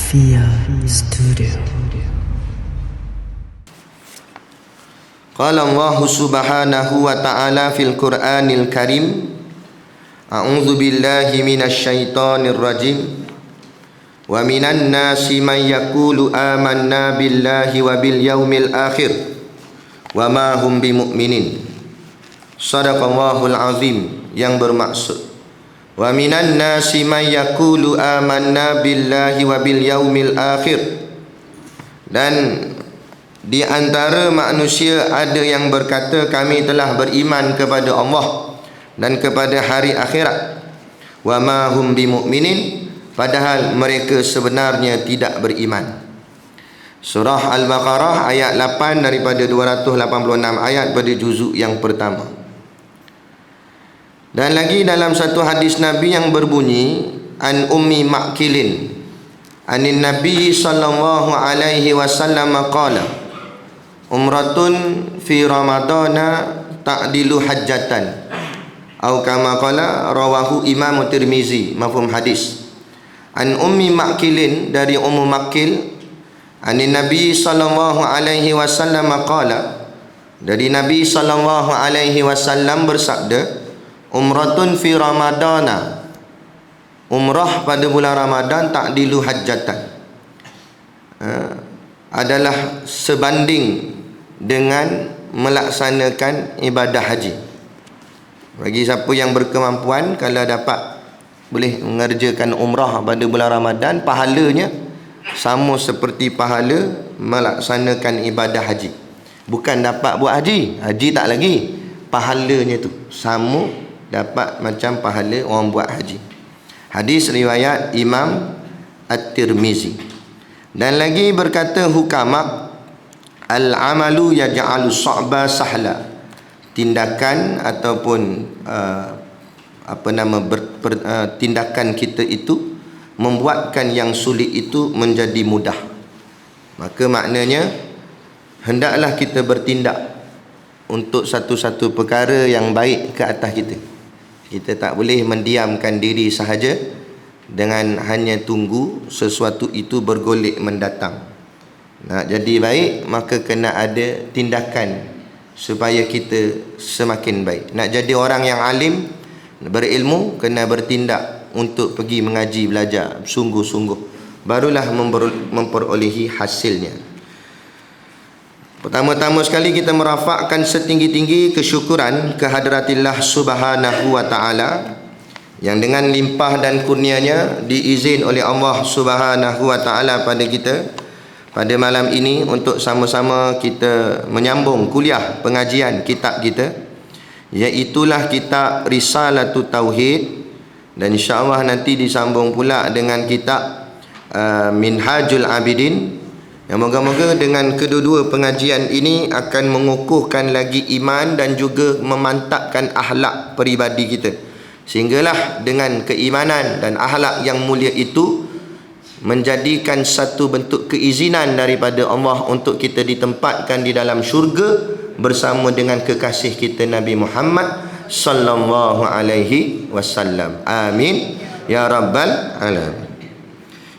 Alfia Studio. Qala Allah subhanahu wa ta'ala fil Qur'anil Karim, a'udzu billahi minasy syaithanir rajim. Wa minan nasi man yaqulu amanna billahi wa bil yaumil akhir wa ma hum bimu'minin. Shadaqallahul azim, yang bermaksud wa minan nasi man yaqulu amanna billahi wa bil yaumil akhir, dan di antara manusia ada yang berkata kami telah beriman kepada Allah dan kepada hari akhirat. Wa ma hum bimu'minin, padahal mereka sebenarnya tidak beriman. Surah Al-Baqarah ayat 8 daripada 286 ayat pada juzuk yang pertama. Dan lagi dalam satu hadis Nabi yang berbunyi, an Ummi Ma'kilin anin Nabi sallallahu alaihi wasallam qala, umratun fi ramadana ta'dilu hajjatan, atau kama qala rawahu Imam Tirmizi, mafhum hadis. An Ummi Ma'kilin, dari Ummu Ma'kil, anin Nabi sallallahu alaihi wasallam qala, dari Nabi sallallahu alaihi wasallam bersabda, umratun fi ramadana, umrah pada bulan Ramadan, ta'dilu hajjatan, adalah sebanding dengan melaksanakan ibadah haji. Bagi siapa yang berkemampuan, kalau dapat boleh mengerjakan umrah pada bulan Ramadan, pahalanya sama seperti pahala melaksanakan ibadah haji. Bukan dapat buat haji, haji tak lagi, pahalanya tu sama, dapat macam pahala orang buat haji. Hadis riwayat Imam At-Tirmizi. Dan lagi berkata hukama, al-amalu yaj'alu sa'ba sahla, tindakan ataupun tindakan kita itu membuatkan yang sulit itu menjadi mudah. Maka maknanya hendaklah kita bertindak untuk satu-satu perkara yang baik ke atas kita. Kita tak boleh mendiamkan diri sahaja dengan hanya tunggu sesuatu itu bergolek mendatang. Nak jadi baik, maka kena ada tindakan supaya kita semakin baik. Nak jadi orang yang alim, berilmu, kena bertindak untuk pergi mengaji, belajar sungguh-sungguh, barulah memperolehi hasilnya. Pertama-tama sekali kita merafakkan setinggi-tinggi kesyukuran kehadaratillah subhanahu wa ta'ala, yang dengan limpah dan kurnianya diizin oleh Allah subhanahu wa ta'ala pada kita pada malam ini untuk sama-sama kita menyambung kuliah pengajian kitab kita, iaitulah kitab Risalatut Tauhid, dan insya-Allah nanti disambung pula dengan kitab Minhajul Abidin. Yang moga-moga dengan kedua-dua pengajian ini akan mengukuhkan lagi iman dan juga memantapkan akhlak peribadi kita, sehinggalah dengan keimanan dan akhlak yang mulia itu menjadikan satu bentuk keizinan daripada Allah untuk kita ditempatkan di dalam syurga bersama dengan kekasih kita Nabi Muhammad sallallahu alaihi wasallam. Amin ya rabbal alamin.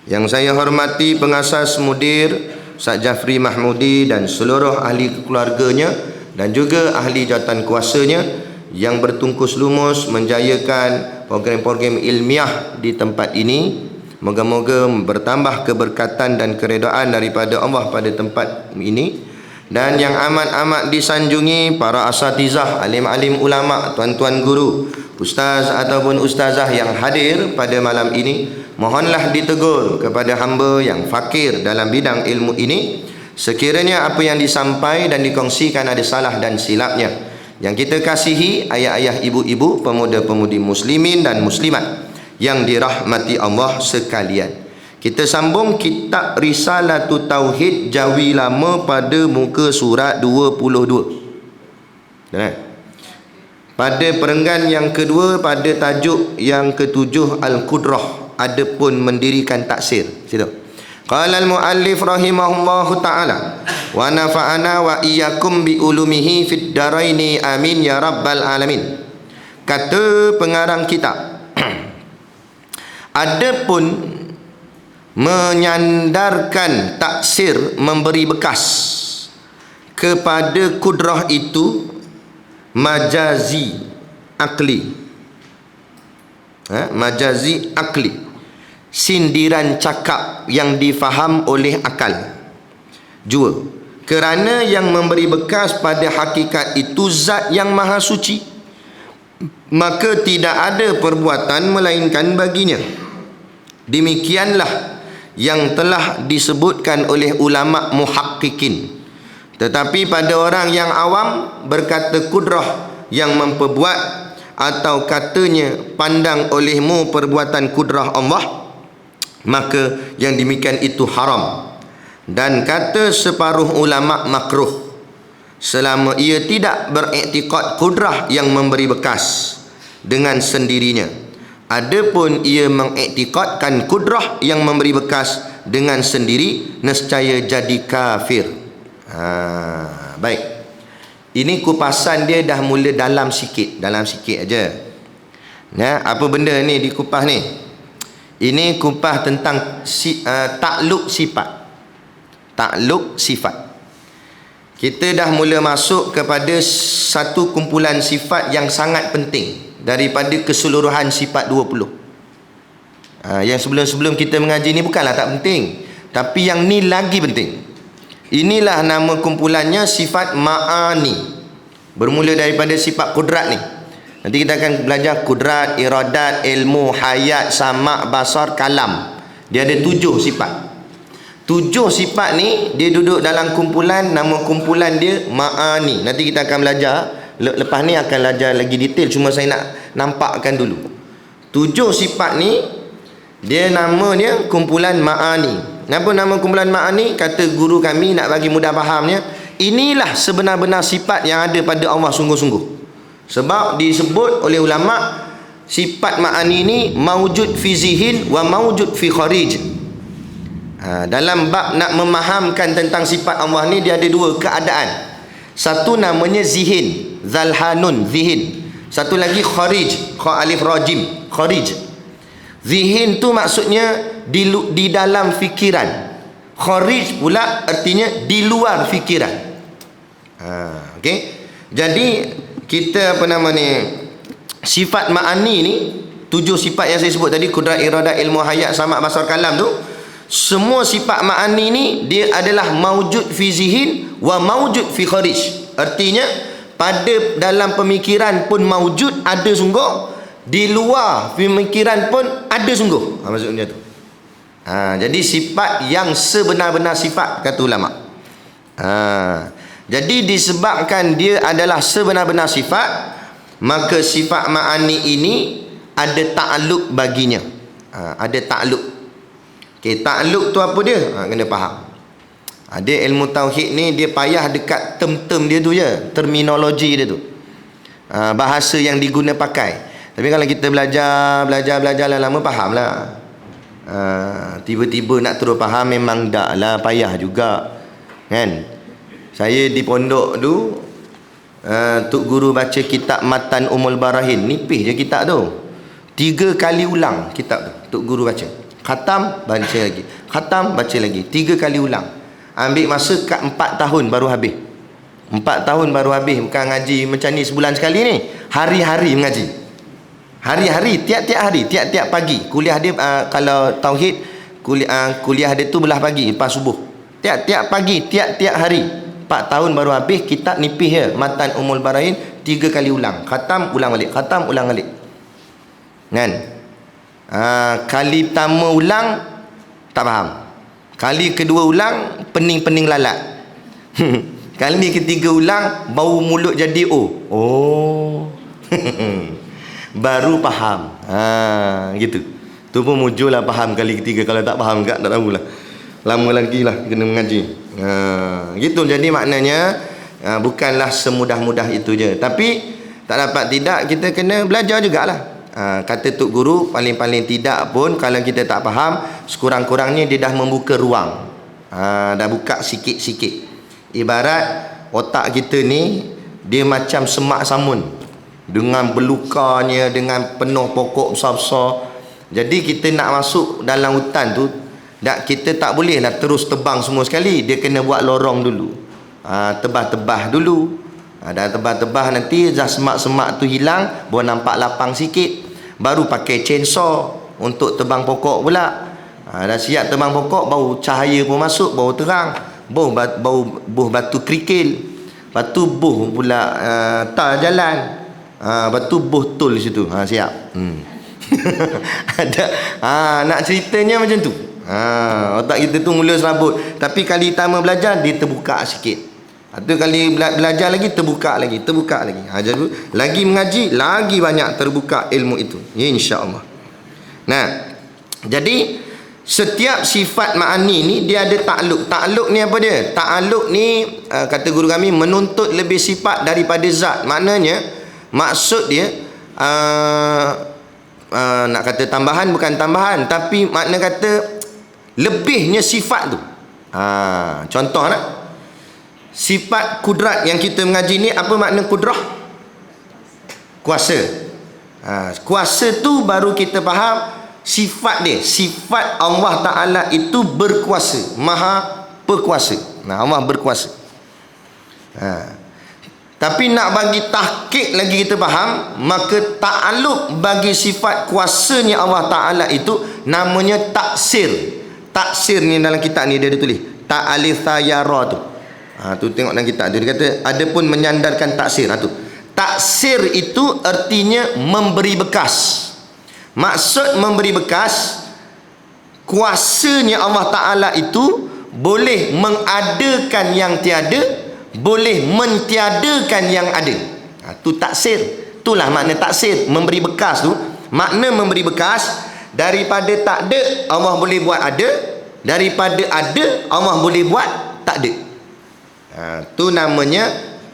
Yang saya hormati pengasas mudir Ustaz Jafri Mahmudi dan seluruh ahli keluarganya dan juga ahli jawatan kuasanya yang bertungkus lumus menjayakan program-program ilmiah di tempat ini. Moga-moga bertambah keberkatan dan keredaan daripada Allah pada tempat ini. Dan yang amat-amat disanjungi para asatizah, alim-alim ulama, tuan-tuan guru, ustaz ataupun ustazah yang hadir pada malam ini, mohonlah ditegur kepada hamba yang fakir dalam bidang ilmu ini, sekiranya apa yang disampaikan dan dikongsikan ada salah dan silapnya. Yang kita kasihi ayah-ayah, ibu-ibu, pemuda-pemudi muslimin dan muslimat yang dirahmati Allah sekalian. Kita sambung kitab Risalatut Tauhid Jawi Lama pada muka surat 22. Pada perenggan yang kedua, pada tajuk yang ketujuh Al-Qudrah, adapun mendirikan taksir. Situ. Qala al-muallif rahimahullahu ta'ala wa nafa'ana wa iyyakum bi ulumihi fid daraini amin ya rabbal alamin. Kata pengarang kitab, adapun menyandarkan taksir, memberi bekas kepada kudrah itu majazi akli. Majazi akli, sindiran cakap yang difaham oleh akal. Jua, kerana yang memberi bekas pada hakikat itu zat yang maha suci, maka tidak ada perbuatan melainkan baginya. Demikianlah yang telah disebutkan oleh ulama muhaqqiqin. Tetapi pada orang yang awam berkata kudrah yang memperbuat, atau katanya pandang olehmu perbuatan kudrah Allah, maka yang demikian itu haram. Dan kata separuh ulama makruh selama ia tidak beriktikad kudrah yang memberi bekas dengan sendirinya. Adapun ia mengiktikadkan kudrah yang memberi bekas dengan sendiri, nescaya jadi kafir. Baik, ini kupasan dia dah mula dalam sikit aja. Apa benda ni dikupas ni? Ini kupas tentang takluk sifat. Takluk sifat. Kita dah mula masuk kepada satu kumpulan sifat yang sangat penting daripada keseluruhan sifat 20. Yang sebelum-sebelum kita mengaji ni bukanlah tak penting, tapi yang ni lagi penting. Inilah nama kumpulannya sifat ma'ani. Bermula daripada sifat kudrat ni. Nanti kita akan belajar kudrat, iradat, ilmu, hayat, sama', basar, kalam. Dia ada 7 sifat. 7 sifat ni dia duduk dalam kumpulan, nama kumpulan dia ma'ani. Nanti kita akan belajar. Lepas ni akan belajar lagi detail, cuma saya nak nampakkan dulu. 7 sifat ni dia namanya kumpulan ma'ani. Kenapa nama kumpulan ma'ani? Kata guru kami, nak bagi mudah fahamnya, inilah sebenar-benar sifat yang ada pada Allah sungguh-sungguh. Sebab disebut oleh ulama, sifat ma'ani ini mawjud fi zihin wa mawjud fi kharij. Dalam bab nak memahamkan tentang sifat Allah ni, dia ada 2 keadaan. Satu namanya zihin, zalhanun, zihin. Satu lagi kharij, kha alif rajim, kharij. Zihin tu maksudnya di dalam fikiran. Kharij pula artinya di luar fikiran. Okey. Jadi kita sifat ma'ani ni, 7 sifat yang saya sebut tadi, kudrat, iradat, ilmu, hayat, sama', basar, kalam tu, semua sifat ma'ani ni dia adalah mawjud fi zihin wa mawjud fi kharij. Artinya pada dalam pemikiran pun mawjud, ada sungguh, di luar pemikiran pun ada sungguh. Maksudnya tu. Jadi sifat yang sebenar-benar sifat, kata ulama. Jadi disebabkan dia adalah sebenar-benar sifat, maka sifat ma'ani ini ada ta'aluk baginya. Ada ta'aluk. Okey, ta'aluk tu apa dia? Kena faham. Dia ilmu tauhid ni dia payah dekat term-term dia tu je, terminologi dia tu. Bahasa yang diguna pakai. Tapi kalau kita belajar lama faham lah. Tiba-tiba nak terus faham memang tak lah, payah juga. Kan? Saya di pondok tu, Tok Guru baca kitab Matan Umul Barahin. Nipis je kitab tu. 3 kali ulang kitab tu Tok Guru baca. Khatam, baca lagi. Khatam, baca lagi. 3 kali ulang. Ambil masa 4 tahun baru habis. 4 tahun baru habis. Bukan ngaji macam ni sebulan sekali ni. Hari-hari mengaji. Hari-hari, tiap-tiap hari, tiap-tiap pagi. Kuliah dia kalau tauhid, kuliah dia tu belah pagi lepas subuh. Tiap-tiap pagi, tiap-tiap hari. 4 tahun baru habis. Kitab nipis je, Matan Umul Barahin, 3 kali ulang. Khatam, ulang balik. Khatam, ulang balik. Kan? Kali pertama ulang tak faham. Kali kedua ulang pening-pening lalat. Kali ketiga ulang bau mulut jadi oh. Baru faham. Gitu. Tu pun muncullah faham kali ketiga. Kalau tak faham enggak tak tahulah. Lama lagi lah kena mengaji. Gitu. Jadi maknanya bukanlah semudah-mudah itu je. Tapi tak dapat tidak, kita kena belajar jugalah. Kata Tok Guru, paling-paling tidak pun kalau kita tak faham, sekurang-kurangnya dia dah membuka ruang. Dah buka sikit-sikit. Ibarat otak kita ni, dia macam semak samun, dengan belukanya, dengan penuh pokok besar-besar. Jadi kita nak masuk dalam hutan tu, Kita tak boleh lah terus tebang semua sekali. Dia kena buat lorong dulu. Tebah-tebah dulu. Dah tebah-tebah nanti semak-semak tu hilang, baru nampak lapang sikit. Baru pakai chainsaw untuk tebang pokok pula. Dah siap tebang pokok, baru cahaya pun masuk, baru terang. Buh batu kerikil. Lepas tu buh pula tar jalan. Lepas tu buh tol situ. Siap. Ada nak ceritanya macam tu. Otak kita tu mula serabut. Tapi kali pertama belajar, dia terbuka sikit. Itu kali belajar lagi, terbuka lagi. Jadi lagi mengaji, lagi banyak terbuka ilmu itu, insya-Allah. Nah, jadi setiap sifat ma'ani ni dia ada takluk. Takluk ni apa dia? Takluk ni kata guru kami, menuntut lebih sifat daripada zat. Maknanya maksud dia nak kata tambahan, bukan tambahan, tapi makna kata lebihnya sifat tu. Contoh nak, sifat kudrat yang kita mengaji ni, apa makna kudrah? Kuasa. Kuasa tu baru kita faham sifat dia. Sifat Allah Ta'ala itu berkuasa, maha berkuasa. Allah berkuasa. Tapi nak bagi tahqiq lagi kita faham, maka ta'alluq bagi sifat kuasanya Allah Ta'ala itu namanya taksir. Taksir ni dalam kitab ni dia ada tulis ta'alif tayara tu. Tu tengok dalam kitab dia kata ada pun menyandarkan taksir. Tu taksir itu artinya memberi bekas. Maksud memberi bekas, kuasanya Allah Ta'ala itu boleh mengadakan yang tiada, boleh mentiadakan yang ada. Tu taksir. Itulah makna taksir, memberi bekas tu. Makna memberi bekas, daripada tak ada Allah boleh buat ada, daripada ada Allah boleh buat tak ada. Tu namanya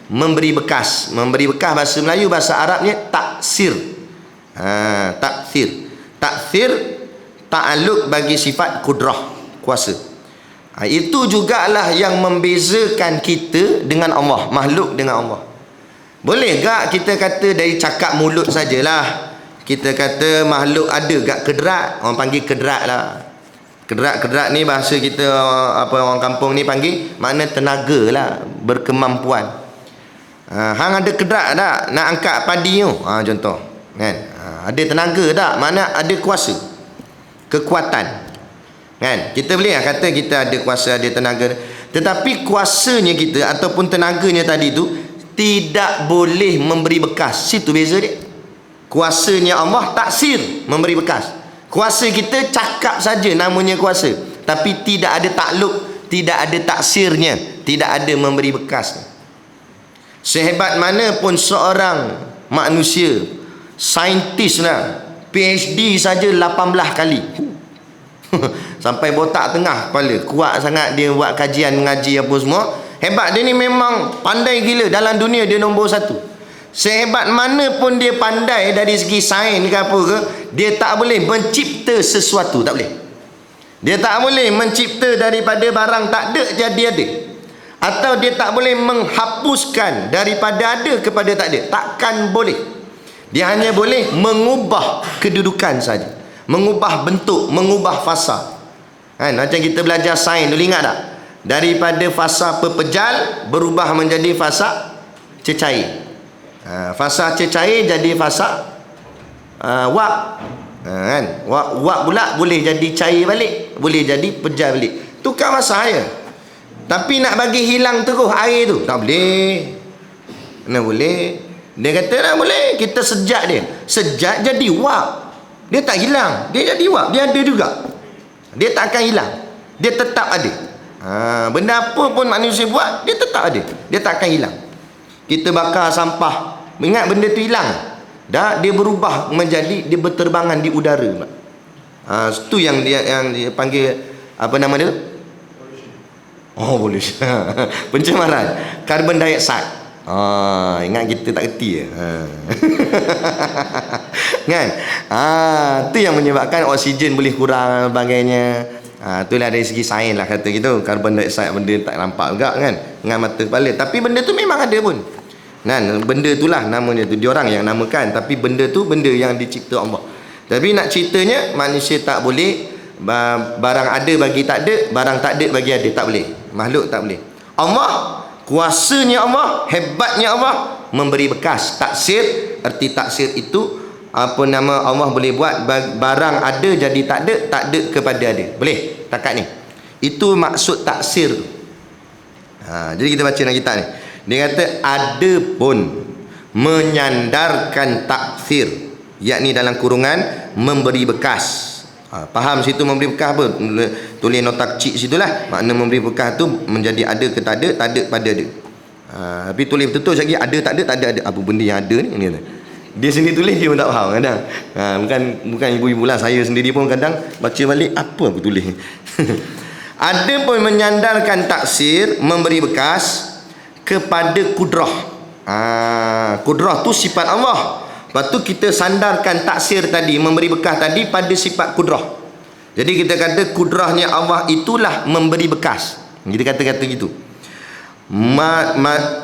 memberi bekas. Memberi bekas bahasa Melayu, bahasa Arabnya taksir. Taksir. Taksir ta'alluq bagi sifat kudrah, kuasa. Itu jugalah yang membezakan kita dengan Allah, makhluk dengan Allah. Boleh tak kita kata dari cakap mulut sajalah, kita kata makhluk ada gak kedrat? Orang panggil kedrat lah. Kedrat ni bahasa kita, apa orang kampung ni panggil, makna tenaga lah, berkemampuan. Hang ada kedrat tak nak angkat padi tu? Contoh kan, ada tenaga tak? Mana ada kuasa, kekuatan kan. Kita boleh kata kita ada kuasa, ada tenaga, tetapi kuasanya kita ataupun tenaganya tadi tu tidak boleh memberi bekas. Situ beza dia. Kuasanya Allah taksir, memberi bekas. Kuasa kita cakap saja namanya kuasa, tapi tidak ada takluk, tidak ada taksirnya, tidak ada memberi bekas. Sehebat mana pun seorang manusia, saintis lah, PhD saja 18 kali sampai botak tengah kepala, kuat sangat dia buat kajian mengaji apa semua. Hebat dia ni, memang pandai gila. Dalam dunia dia nombor 1. Sehebat mana pun dia pandai dari segi sains ke apa ke, dia tak boleh mencipta sesuatu. Tak boleh. Dia tak boleh mencipta daripada barang tak ada jadi ada. Atau dia tak boleh menghapuskan daripada ada kepada tak ada. Takkan boleh. Dia hanya boleh mengubah kedudukan saja, mengubah bentuk, mengubah fasa. Macam kita belajar sains dulu, ingat tak? Daripada fasa pepejal berubah menjadi fasa cecair. Fasa cecair jadi fasa wap. Wap pula boleh jadi cair balik, boleh jadi pejal balik. Tukar fasa je. Tapi nak bagi hilang terus air tu tak boleh. Mana boleh? Dia kata tak boleh. Kita sejak dia, sejak jadi wap, dia tak hilang. Dia jadi wap, dia ada juga, dia tak akan hilang, dia tetap ada. Benda apa pun manusia buat, dia tetap ada, dia tak akan hilang. Kita bakar sampah, ingat benda tu hilang dah, dia berubah menjadi, dia berterbangan di udara. Itu yang dia panggil apa nama dia? Pollution. Pencemaran karbon dioksida. Ingat kita tak kerti kan? Itu yang menyebabkan oksigen boleh kurang dan sebagainya. Itulah dari segi sains lah kata gitu. Karbon dioksida benda tak nampak juga kan dengan mata kepala, tapi benda tu memang ada pun. Benda itulah namanya tu, diorang yang namakan, tapi benda tu benda yang dicipta Allah. Tapi nak ceritanya, manusia tak boleh barang ada bagi tak ada, barang tak ada bagi ada. Tak boleh. Makhluk tak boleh. Allah, kuasanya Allah, hebatnya Allah memberi bekas. Taksir, erti taksir itu apa nama, Allah boleh buat barang ada jadi tak ada kepada ada. Boleh takat ni. Itu maksud taksir tu. Jadi kita baca dalam kitab ni. Dia kata ada pun menyandarkan taksir, yakni dalam kurungan memberi bekas. Faham situ memberi bekas apa? Tulis nota kecil situlah. Makna memberi bekas tu menjadi ada ke tak ada pada ada. Tapi tulis betul-betul lagi ada tak ada. Apa benda yang ada ni? Dia sendiri tulis dia pun tak faham kadang. Bukan ibu-ibu lah, saya sendiri pun kadang baca balik apa aku tulis. Ada pun menyandarkan taksir, memberi bekas kepada kudrah. Kudrah tu sifat Allah. Lepas tu kita sandarkan taksir tadi, memberi bekas tadi pada sifat kudrah. Jadi kita kata kudrahnya Allah itulah memberi bekas. Kita kata gitu.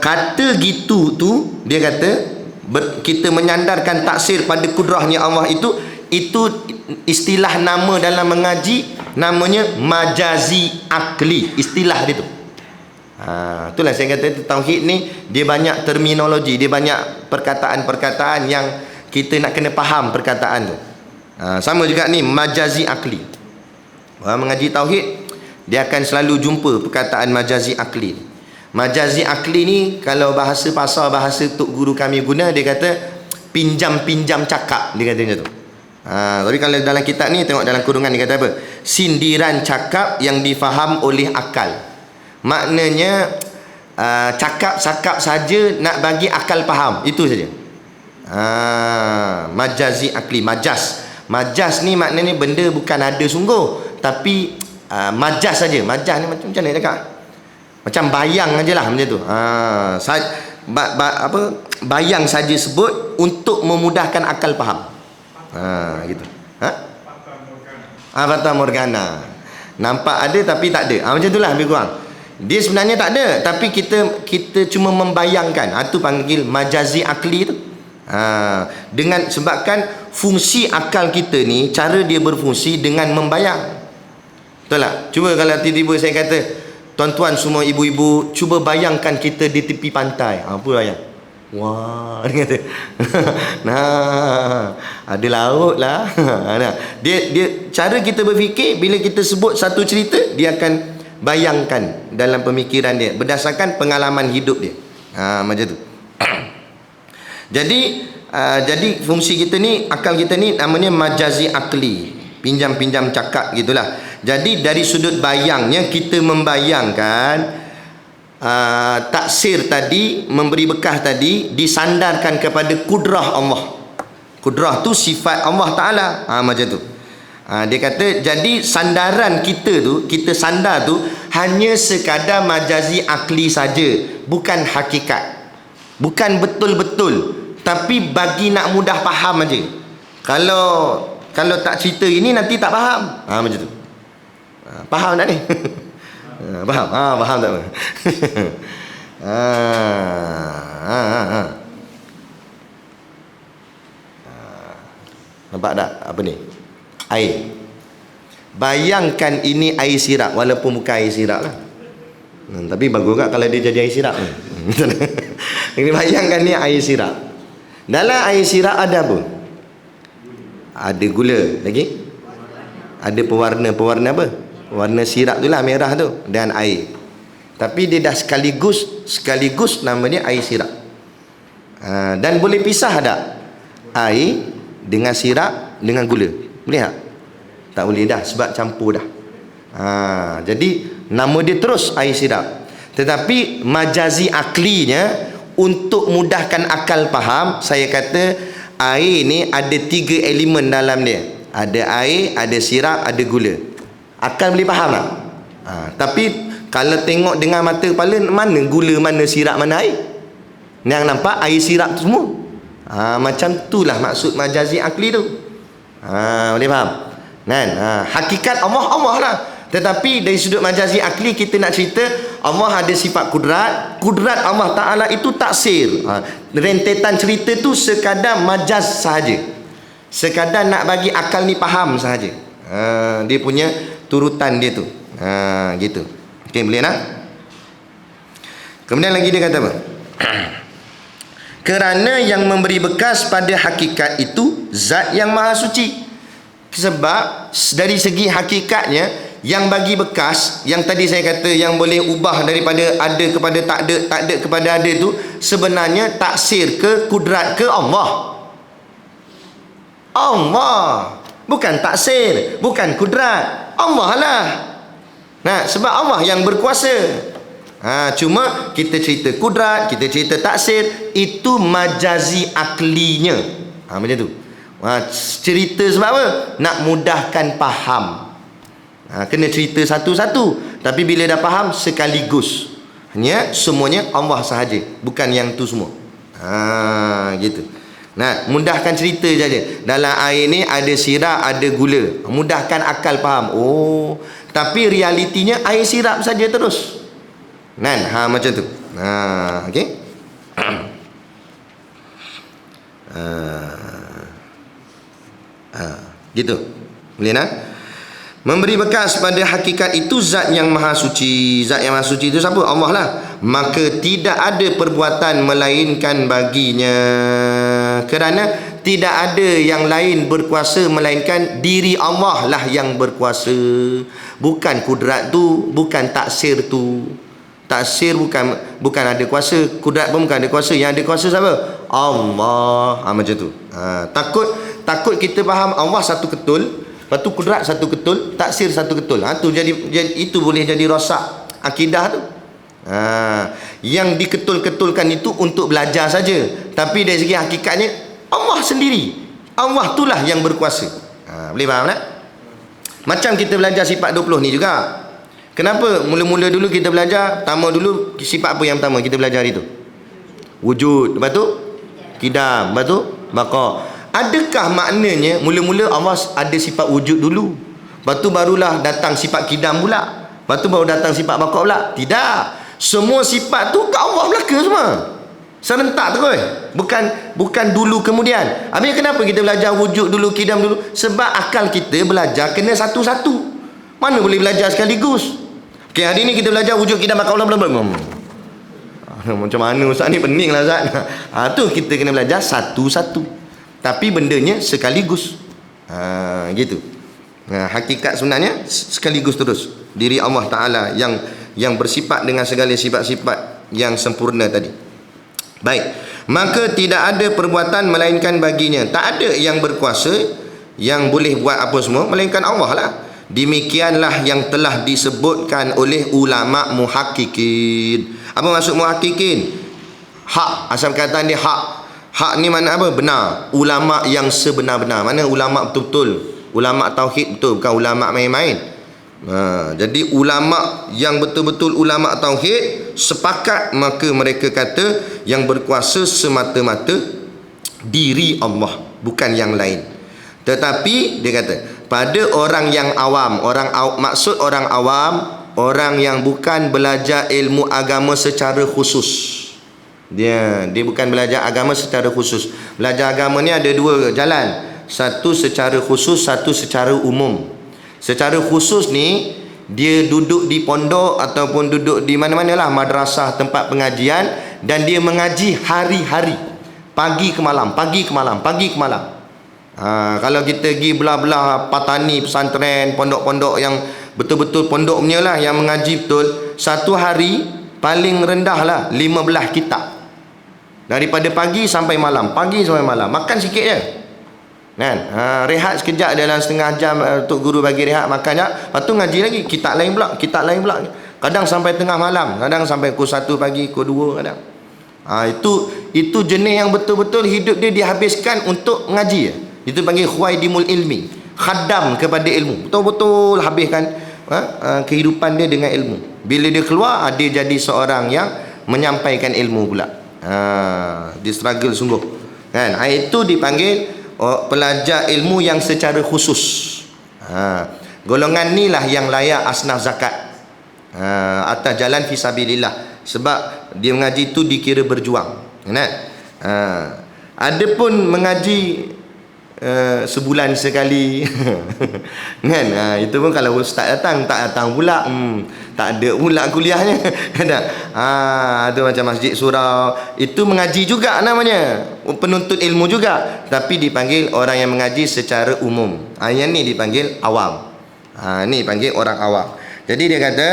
Kata gitu tu dia kata kita menyandarkan taksir pada kudrahnya Allah itu istilah nama dalam mengaji, namanya majazi akli, istilah dia tu. Itulah saya kata tauhid ni dia banyak terminologi, dia banyak perkataan-perkataan yang kita nak kena faham perkataan tu. Sama juga ni majazi akli. Orang mengaji tauhid dia akan selalu jumpa perkataan majazi akli. Majazi akli ni kalau bahasa pasar, bahasa tok guru kami guna, dia kata pinjam-pinjam cakap, dia kata macam tu. Tapi kalau dalam kitab ni tengok dalam kurungan dia kata apa? Sindiran cakap yang difaham oleh akal. Maknanya cakap-cakap saja nak bagi akal faham, itu saja. Majazi akli, majas ni maknanya benda bukan ada sungguh, tapi majas saja. Majas ni macam mana cakap? Macam bayang ajalah macam tu. Bayang saja sebut untuk memudahkan akal faham. Gitu. Fata Morgana. Nampak ada tapi tak ada. Macam itulah lebih kurang. Dia sebenarnya tak ada, tapi kita cuma membayangkan. Itu panggil majazi akli tu. Dengan sebabkan fungsi akal kita ni, cara dia berfungsi dengan membayang. Betul tak? Cuba kalau tiba-tiba saya kata, tuan-tuan semua ibu-ibu, cuba bayangkan kita di tepi pantai. Apa bayang? Wah, dia kata. Ada laut lah. Dia cara kita berfikir, bila kita sebut satu cerita, dia akan bayangkan dalam pemikiran dia berdasarkan pengalaman hidup dia. Macam tu. Jadi fungsi kita ni, akal kita ni namanya majazi akli, pinjam-pinjam cakap gitulah. Jadi dari sudut bayangnya kita membayangkan taksir tadi, memberi bekas tadi disandarkan kepada kudrah Allah. Kudrah tu sifat Allah Ta'ala. Macam tu. Dia kata jadi sandaran kita tu, kita sandar tu hanya sekadar majazi akli saja, bukan hakikat, bukan betul-betul, tapi bagi nak mudah faham aja. Kalau tak cerita ini nanti tak faham. Macam tu. Faham tak ni? Faham? Faham tak? Nampak tak apa ni? Air. Bayangkan ini air sirap, walaupun bukan air sirap lah. Tapi bagus tak kalau dia jadi air sirap ni? Ini bayangkan ni air sirap. Dalam air sirap ada apa? Ada gula lagi. Ada pewarna apa? Warna sirap tu lah, merah tu, dan air. Tapi dia dah sekaligus nama dia air sirap. Dan boleh pisah tak? Air dengan sirap dengan gula. Boleh tak? Tak boleh dah, sebab campur dah. Jadi nama dia terus air sirap. Tetapi majazi aklinya, untuk mudahkan akal faham, saya kata air ni ada 3 elemen dalam dia. Ada air, ada sirap, ada gula. Akal boleh faham tak? Tapi kalau tengok dengan mata kepala, mana gula, mana sirap, mana air? Yang nampak air sirap tu semua. Macam itulah maksud majazi akli tu. Boleh faham? Hakikat Allah lah. Tetapi dari sudut majazi akli, kita nak cerita Allah ada sifat kudrat Allah Ta'ala itu taksir. Rentetan cerita tu sekadar majaz sahaja, sekadar nak bagi akal ni faham sahaja. Dia punya turutan dia tu. Gitu. Okey, boleh nak? Kemudian lagi dia kata apa? Kerana yang memberi bekas pada hakikat itu zat yang maha suci. Sebab dari segi hakikatnya, yang bagi bekas, yang tadi saya kata yang boleh ubah daripada ada kepada tak ada, tak ada kepada ada tu, sebenarnya taksir ke kudrat ke Allah. Allah, bukan taksir, bukan kudrat, Allah lah. Nah, sebab Allah yang berkuasa. Cuma kita cerita kudrat, kita cerita taksir, itu majazi aklinya. Macam tu. Cerita sebab apa? Nak mudahkan faham. Kena cerita satu-satu. Tapi bila dah faham, sekaligus. Hanya semuanya Allah sahaja, bukan yang tu semua. Gitu. Nah, mudahkan cerita saja. Dalam air ni ada sirap, ada gula. Mudahkan akal faham. Oh, tapi realitinya air sirap saja terus. Macam tu. Okey. Gitu. Boleh nak? Memberi bekas pada hakikat itu zat yang maha suci. Zat yang maha suci itu siapa? Allah lah. Maka tidak ada perbuatan melainkan baginya. Kerana tidak ada yang lain berkuasa melainkan diri Allah lah yang berkuasa. Bukan kudrat tu, bukan taksir tu. Taksir bukan ada kuasa, kudrat pun bukan ada kuasa. Yang ada kuasa siapa? Allah. Macam tu. Takut kita faham Allah satu ketul, lepas tu kudrat satu ketul, taksir satu ketul. Tu jadi itu boleh jadi rosak akidah tu. Yang diketul-ketulkan itu untuk belajar saja, tapi dari segi hakikatnya Allah sendiri, Allah itulah yang berkuasa. Boleh faham tak? Macam kita belajar sifat 20 ni juga. Kenapa mula-mula dulu kita belajar, pertama dulu sifat apa yang pertama kita belajar itu? Wujud, lepas tu kidam, lepas tu baqa. Adakah maknanya mula-mula Allah ada sifat wujud dulu, lepas tu barulah datang sifat kidam pula, lepas tu baru datang sifat baqa pula? Tidak. Semua sifat tu kat Allah belaka semua. Serentak terus. Bukan dulu kemudian. Habis kenapa kita belajar wujud dulu, kidam dulu? Sebab akal kita belajar kena satu-satu. Mana boleh belajar sekaligus? Okey, hari ni kita belajar wujud kidam baqa Allah. Macam mana ustaz ni, pening lah ustaz. Tu kita kena belajar satu-satu, tapi bendanya sekaligus. Gitu. Hakikat sebenarnya sekaligus terus. Diri Allah Ta'ala yang bersifat dengan segala sifat-sifat yang sempurna tadi. Baik. Maka tidak ada perbuatan melainkan baginya. Tak ada yang berkuasa yang boleh buat apa semua melainkan Allah lah. Demikianlah yang telah disebutkan oleh ulama muhakkikin. Apa maksud muhakkikin? Hak, asal perkataan dia hak. Hak ni mana apa? Benar. Ulama yang sebenar-benar. Mana ulama betul-betul? Ulama tauhid betul, bukan ulama main-main. Jadi ulama yang betul-betul ulama tauhid sepakat, maka mereka kata yang berkuasa semata-mata diri Allah, bukan yang lain. Tetapi dia kata pada orang yang awam, maksud orang awam, orang yang bukan belajar ilmu agama secara khusus. Dia bukan belajar agama secara khusus. Belajar agama ni ada dua jalan. Satu secara khusus, satu secara umum. Secara khusus ni dia duduk di pondok ataupun duduk di mana-mana lah, madrasah, tempat pengajian, dan dia mengaji hari-hari, pagi ke malam, pagi ke malam, pagi ke malam. Kalau kita pergi belah-belah patani, pesantren, pondok-pondok yang betul-betul pondok punya lah, yang mengaji betul, satu hari paling rendah lah 15 kitab. Daripada pagi sampai malam, pagi sampai malam. Makan sikit je kan? Rehat sekejap dalam setengah jam, Tok Guru bagi rehat, makan sekejap, lepas tu ngaji lagi, kitab lain pula, kitab lain pula. Kadang sampai tengah malam, kadang sampai pukul 1 pagi, pukul 2 kadang. Itu jenis yang betul-betul hidup dia dihabiskan untuk ngaji. Itu panggil khuwaidimul ilmi, khadam kepada ilmu, betul-betul habiskan kehidupan dia dengan ilmu. Bila dia keluar, dia jadi seorang yang menyampaikan ilmu pula. Dia struggle sungguh kan. Itu dipanggil pelajar ilmu yang secara khusus. Golongan ni lah yang layak asnaf zakat atas jalan fisabilillah, sebab dia mengaji tu dikira berjuang kan. Adapun mengaji sebulan sekali. Kan? Itu pun kalau ustaz datang, tak datang pula. Tak ada pula kuliahnya. Kan? Itu macam masjid surau. Itu mengaji juga namanya. Penuntut ilmu juga. Tapi dipanggil orang yang mengaji secara umum. Yang ni dipanggil awam. Ni panggil orang awam. Jadi dia kata,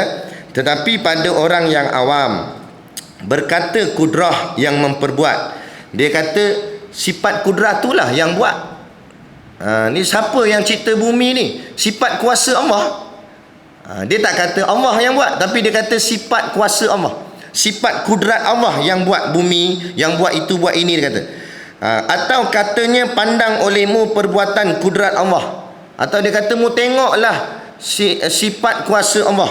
tetapi pada orang yang awam berkata kudrah yang memperbuat. Dia kata sifat kudrah itulah yang buat. Ni siapa yang cipta bumi ni? Sifat kuasa Allah. Dia tak kata Allah yang buat, tapi dia kata sifat kuasa Allah, sifat kudrat Allah yang buat bumi, yang buat itu, buat ini, dia kata. Atau katanya pandang olehmu perbuatan kudrat Allah. Atau dia kata mu tengoklah sifat kuasa Allah.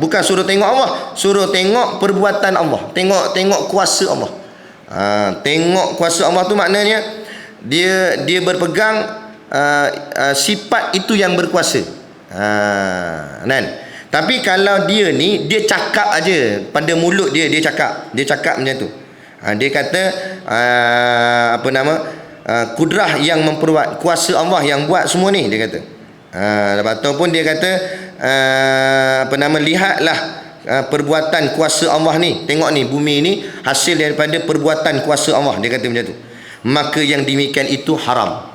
Bukan suruh tengok Allah, suruh tengok perbuatan Allah. Tengok kuasa Allah. Tengok kuasa Allah tu maknanya dia berpegang sifat itu yang berkuasa. Kan? Tapi kalau dia ni, dia cakap aja, pada mulut dia cakap macam tu. Dia kata kudrah yang memperbuat, kuasa Allah yang buat semua ni, dia kata. Ataupun dia kata lihatlah perbuatan kuasa Allah ni. Tengok ni, bumi ni hasil daripada perbuatan kuasa Allah, dia kata macam tu. Maka yang demikian itu haram.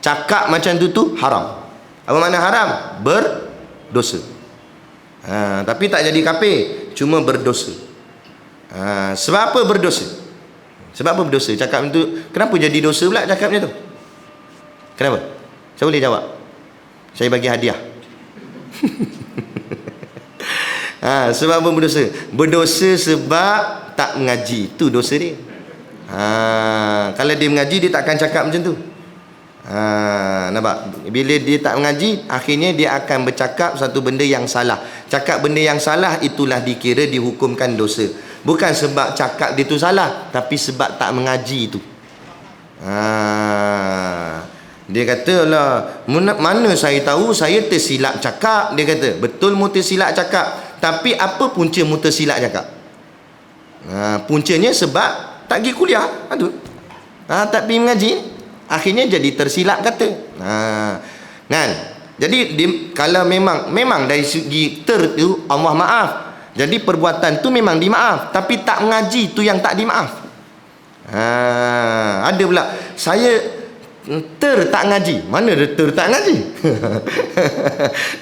Cakap macam tu haram. Apa makna haram? Berdosa. Tapi tak jadi kafir, cuma berdosa. Sebab apa berdosa? Sebab apa berdosa? Cakap macam tu, kenapa jadi dosa pula cakap macam tu? Kenapa? Saya boleh jawab. Saya bagi hadiah. Sebab apa berdosa? Berdosa sebab tak mengaji. Itu dosa dia. Kalau dia mengaji, dia takkan cakap macam tu. Nampak? Bila dia tak mengaji, akhirnya dia akan bercakap satu benda yang salah. Cakap benda yang salah, itulah dikira dihukumkan dosa. Bukan sebab cakap dia tu salah, tapi sebab tak mengaji tu. Dia kata lah, mana saya tahu, saya tersilap cakap. Dia kata, betul mu tersilap cakap, tapi apa punca mu tersilap cakap? Puncanya sebab tak pergi kuliah. Tak pergi mengaji, akhirnya jadi tersilap kata. Kan? Jadi kalau memang dari segi tu Allah maaf. Jadi perbuatan tu memang dimaaf, tapi tak mengaji tu yang tak dimaaf. Ada pula, saya tak ngaji. Mana ada tak ngaji?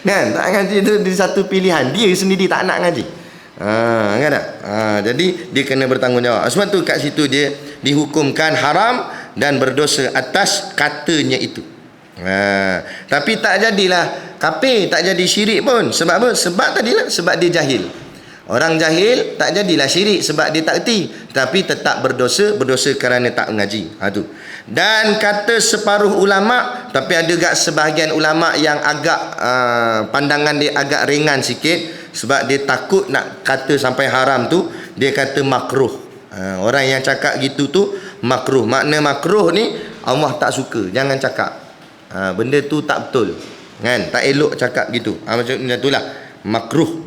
Kan? Tak ngaji tu di satu pilihan. Dia sendiri tak nak ngaji. Kan tak? Jadi dia kena bertanggungjawab. Sebab tu kat situ dia dihukumkan haram dan berdosa atas katanya itu. Tapi tak jadilah kafir, tak jadi syirik pun. Sebab apa? Sebab tadilah, sebab dia jahil. Orang jahil tak jadilah syirik sebab dia tak erti, tapi tetap berdosa kerana tak mengaji. Tu. Dan kata separuh ulama, tapi ada gak sebahagian ulama yang agak pandangan dia agak ringan sikit, sebab dia takut nak kata sampai haram tu, dia kata makruh. Orang yang cakap gitu tu makruh. Makna makruh ni Allah tak suka, jangan cakap. Benda tu tak betul. Kan? Tak elok cakap gitu. Macam itulah makruh.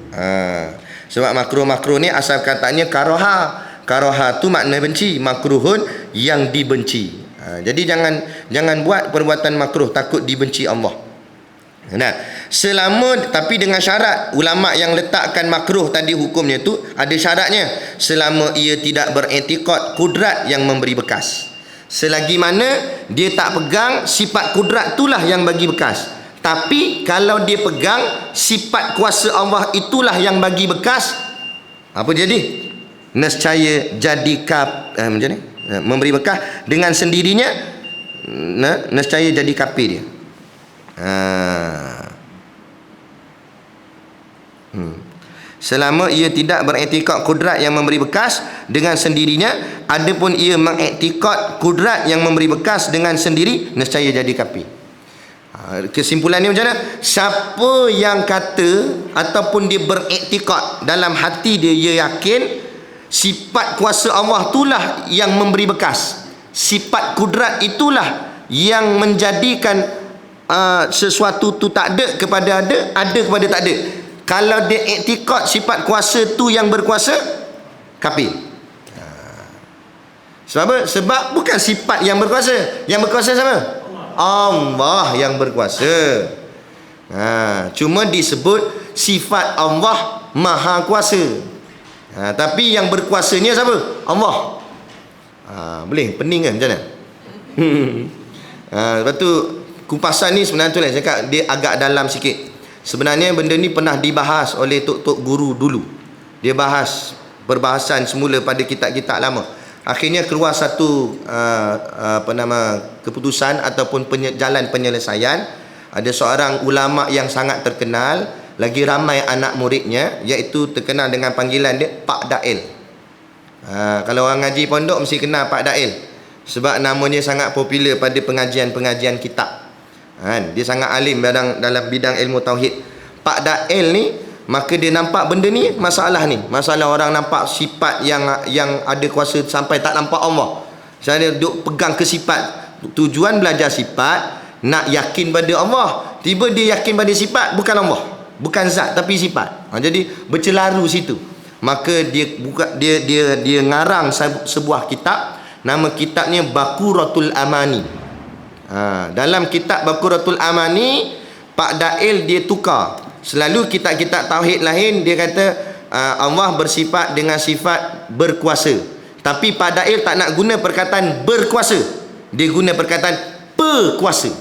Sebab makruh ni asal katanya karaha. Karaha tu makna benci, makruhun yang dibenci. Jadi jangan buat perbuatan makruh, takut dibenci Allah. Nah, tapi dengan syarat, ulama yang letakkan makruh tadi hukumnya tu ada syaratnya, selama ia tidak beriktikad kudrat yang memberi bekas. Selagi mana dia tak pegang sifat kudrat itulah yang bagi bekas. Tapi kalau dia pegang sifat kuasa Allah itulah yang bagi bekas, apa jadi? Nescaya jadi macam ni? Memberi bekas dengan sendirinya, nescaya jadi kafir dia. Selama ia tidak beriktikad kudrat yang memberi bekas dengan sendirinya, adapun ia mengiktikad kudrat yang memberi bekas dengan sendiri, nescaya jadi kafir. Kesimpulannya macam mana? Siapa yang kata ataupun dia beriktikad dalam hati dia, ia yakin sifat kuasa Allah itulah yang memberi bekas, sifat kudrat itulah yang menjadikan sesuatu tu tak ada kepada ada kepada tak ada. Kalau dia iktikad sifat kuasa tu yang berkuasa, kafir. Sebab apa? Sebab bukan sifat yang berkuasa. Yang berkuasa siapa? Allah yang berkuasa. Cuma disebut sifat Allah Maha Kuasa. Tapi yang berkuasanya siapa? Allah. Boleh? Pening kan macam mana? Lepas tu kupasan ni sebenarnya tu lah cakap dia agak dalam sikit. Sebenarnya benda ni pernah dibahas oleh tok-tok guru dulu. Dia bahas perbahasan semula pada kitab-kitab lama. Akhirnya keluar satu keputusan ataupun jalan penyelesaian. Ada seorang ulama yang sangat terkenal, lagi ramai anak muridnya, iaitu terkenal dengan panggilan dia Pak Dail. Kalau orang ngaji pondok mesti kenal Pak Dail, sebab namanya sangat popular pada pengajian-pengajian kitab. Dia sangat alim dalam bidang ilmu tauhid. Pak Dail ni, maka dia nampak benda ni masalah ni. Masalah orang nampak sifat yang ada kuasa sampai tak nampak Allah. Misalnya duk pegang ke sifat. Tujuan belajar sifat nak yakin pada Allah. Tiba dia yakin pada sifat bukan Allah, bukan zat tapi sifat. Jadi bercelaru situ. Maka dia ngarang sebuah kitab. Nama kitabnya Baquratul Amani. Dalam kitab Baquratul Amani, Pak Dail dia tukar. Selalu kitab-kitab tauhid lain dia kata Allah bersifat dengan sifat berkuasa. Tapi Pak Dail tak nak guna perkataan berkuasa. Dia guna perkataan pekuasa.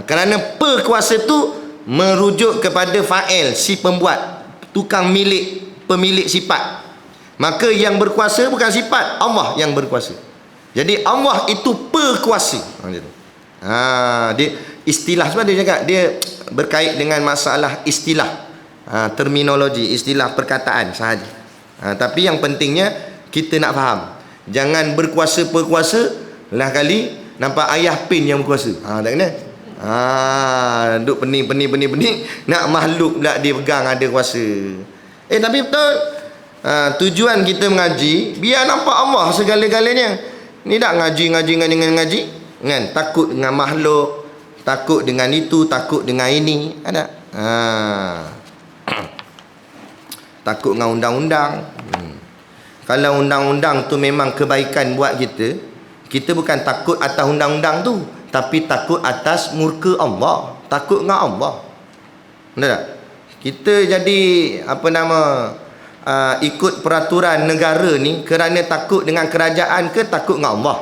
Kerana pekuasa tu merujuk kepada fa'il, si pembuat, tukang pemilik sifat. Maka yang berkuasa bukan sifat, Allah yang berkuasa. Jadi Allah itu pekuasa. Dia istilah, sebab dia cakap dia berkait dengan masalah istilah, terminologi, istilah perkataan sahaja. Tapi yang pentingnya kita nak faham. Jangan berkuasa pekuasa lah kali nampak ayah pin yang berkuasa. Tak kena. Duk pening nak makhluk pula dia pegang ada kuasa. Tapi betul. Tujuan kita mengaji biar nampak Allah segala-galanya. Ni tak ngaji kan? Takut dengan makhluk, takut dengan itu, takut dengan ini. Ada? Takut dengan undang-undang. Kalau undang-undang tu memang kebaikan buat kita, kita bukan takut atas undang-undang tu, tapi takut atas murka Allah. Takut dengan Allah. Benar tak? Kita jadi ikut peraturan negara ni kerana takut dengan kerajaan ke takut dengan Allah?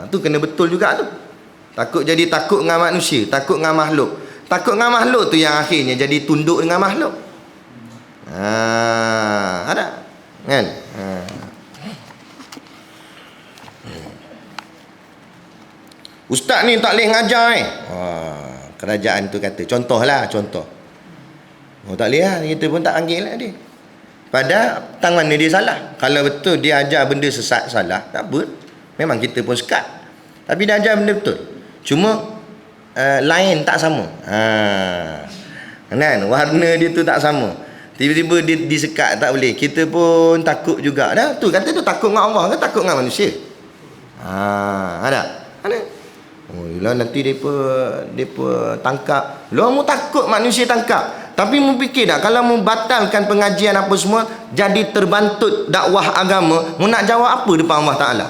Tu kena betul juga tu. Takut dengan manusia, takut dengan makhluk. Takut dengan makhluk tu yang akhirnya jadi tunduk dengan makhluk. Ada kan? Ustaz ni tak boleh ngajar kerajaan tu kata. Contoh. Tak boleh lah, kita pun tak panggil lah dia. Pada tang mana dia salah. Kalau betul dia ajar benda sesat salah, tak apa, memang kita pun sekat. Tapi dia ajar benda betul, cuma lain tak sama. Kan? Warna dia tu tak sama. Tiba-tiba dia disekat, tak boleh. Kita pun takut juga. Dah tu kata tu takut dengan Allah ke takut dengan manusia? Ada? Lah nanti depa tangkap. Mu takut manusia tangkap. Tapi mu fikir tak kalau mu batalkan pengajian apa semua, jadi terbantut dakwah agama, mu nak jawab apa depan Allah Taala?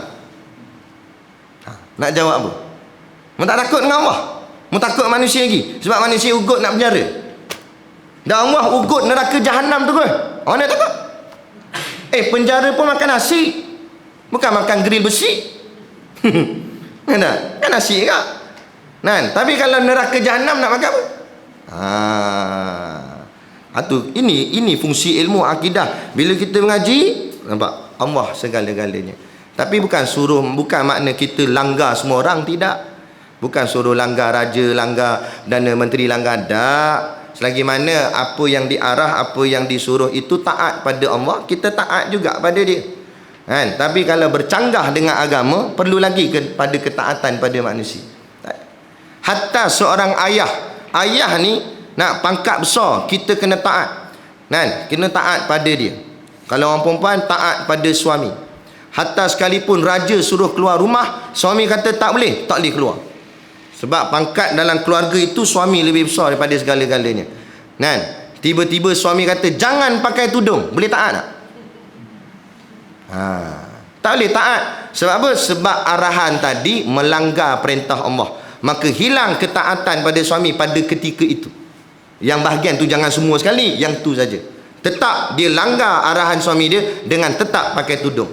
Nak jawab apa? Mu tak takut dengan Allah. Mu takut manusia lagi. Sebab manusia ugut nak penjara. Dan Allah ugut neraka jahanam tu ke? Orang nak takut? Penjara pun makan nasi, bukan makan grill besi. Kan nasi ke? Tapi kalau neraka jahanam nak makan apa? Ini fungsi ilmu akidah. Bila kita mengaji, nampak Allah segala-galanya. Tapi bukan makna kita langgar semua orang, tidak. Bukan suruh langgar raja, langgar Perdana Menteri, langgar, tak. Selagi mana apa yang diarah, apa yang disuruh itu taat pada Allah, kita taat juga pada dia. Kan? Tapi kalau bercanggah dengan agama, perlu lagi pada ketaatan pada manusia. Hatta seorang ayah ni nak pangkat besar, kita kena taat. Kan? Kena taat pada dia. Kalau orang perempuan, taat pada suami. Hatta sekalipun raja suruh keluar rumah, suami kata tak boleh keluar. Sebab pangkat dalam keluarga itu suami lebih besar daripada segala-galanya. Kan? Tiba-tiba suami kata jangan pakai tudung, boleh taat tak? Tak boleh taat. Sebab apa? Sebab arahan tadi melanggar perintah Allah. Maka hilang ketaatan pada suami pada ketika itu. Yang bahagian tu jangan semua sekali, yang tu saja. Tetap dia langgar arahan suami dia dengan tetap pakai tudung.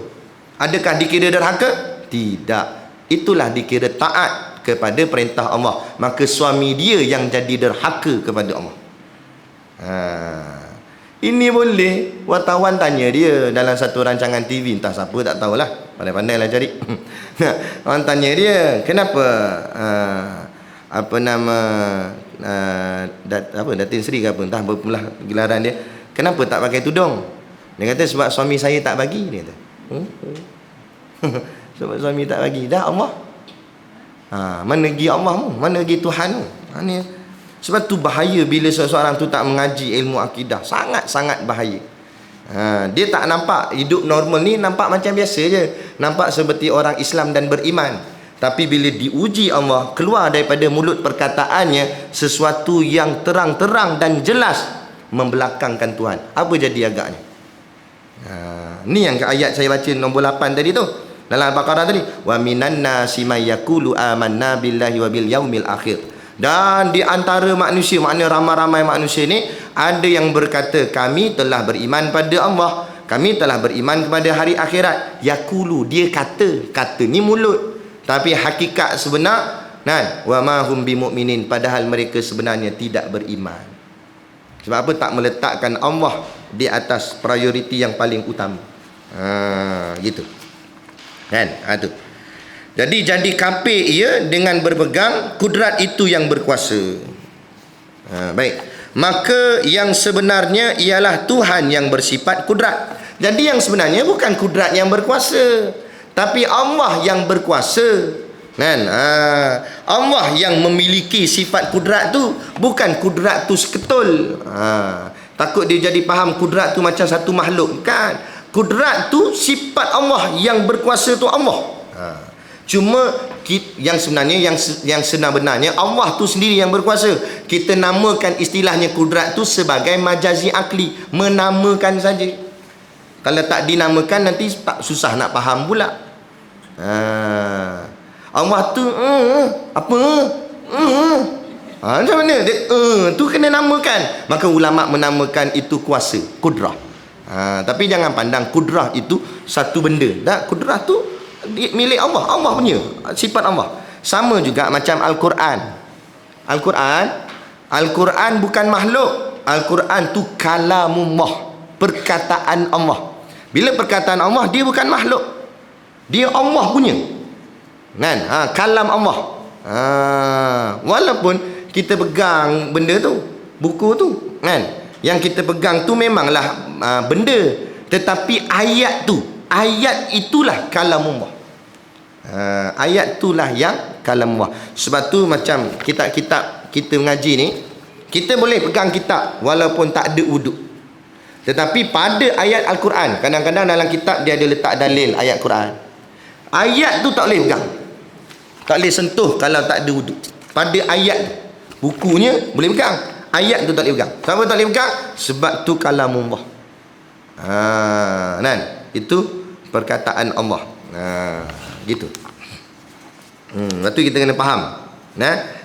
Adakah dikira derhaka? Tidak. Itulah dikira taat kepada perintah Allah. Maka suami dia yang jadi derhaka kepada Allah. Ini boleh wartawan tanya dia dalam satu rancangan TV, entah siapa tak tahulah, pandai-pandailah cari. Orang tanya dia, kenapa apa nama Datin Seri ke apa, entah berpulah gelaran dia, kenapa tak pakai tudung? Dia kata sebab suami saya tak bagi, dia kata. Sebab suami tak bagi. Dah Allah. Mana pergi Allahmu? Mana pergi Tuhanmu? Sebab tu bahaya bila seseorang tu tak mengaji ilmu akidah. Sangat-sangat bahaya. Dia tak nampak hidup normal ni, nampak macam biasa je, nampak seperti orang Islam dan beriman. Tapi bila diuji Allah, keluar daripada mulut perkataannya sesuatu yang terang-terang dan jelas membelakangkan Tuhan. Apa jadi agaknya? Ni yang ayat saya baca nombor 8 tadi tu, dalam Al-Baqarah tadi, wa minan nasi may yaqulu amanna billahi wa bil yaumil akhir. Dan di antara manusia, maknanya ramai-ramai manusia ni, ada yang berkata kami telah beriman pada Allah, kami telah beriman kepada hari akhirat. Yaqulu, dia kata ni mulut, tapi hakikat sebenar wa ma hum bimu'minin, padahal mereka sebenarnya tidak beriman. Sebab apa? Tak meletakkan Allah di atas prioriti yang paling utama. Gitu kan? Tu. Jadi kafir ia dengan berpegang kudrat itu yang berkuasa. Baik. Maka yang sebenarnya ialah Tuhan yang bersifat kudrat. Jadi yang sebenarnya bukan kudrat yang berkuasa, tapi Allah yang berkuasa. Kan? Allah yang memiliki sifat kudrat tu, bukan kudrat tu seketul. Takut dia jadi faham kudrat tu macam satu makhluk. Kan? Kudrat tu sifat Allah, yang berkuasa tu Allah. Cuma yang sebenarnya, yang sebenarnya Allah tu sendiri yang berkuasa. Kita namakan istilahnya kudrat tu sebagai majazi akli, menamakan saja. Kalau tak dinamakan nanti tak susah nak faham pula. Allah tu apa? Macam mana dia tu kena namakan. Maka ulama menamakan itu kuasa, kudrah. Tapi jangan pandang kudrah itu satu benda. Tak, kudrah tu milik Allah, Allah punya sifat Allah. Sama juga macam Al-Quran. Al-Quran bukan makhluk. Al-Quran tu kalamullah, perkataan Allah. Bila perkataan Allah, dia bukan makhluk, dia Allah punya. Kan? Kalam Allah. Walaupun kita pegang benda tu, buku tu, kan, yang kita pegang tu memanglah benda, tetapi ayat itulah kalamullah. Ayat itulah yang kalamullah. Sebab tu macam kitab-kitab kita mengaji ni, kita boleh pegang kitab walaupun tak ada wuduk, tetapi pada ayat Al-Quran, kadang-kadang dalam kitab dia ada letak dalil ayat Quran, ayat tu tak boleh pegang, tak boleh sentuh kalau tak ada wuduk. Pada ayat bukunya boleh pegang, ayat tu tak boleh pegang. Kenapa tak boleh pegang? Sebab tu kalamullah. Itu perkataan Allah. Gitu. Lepas tu kita kena faham.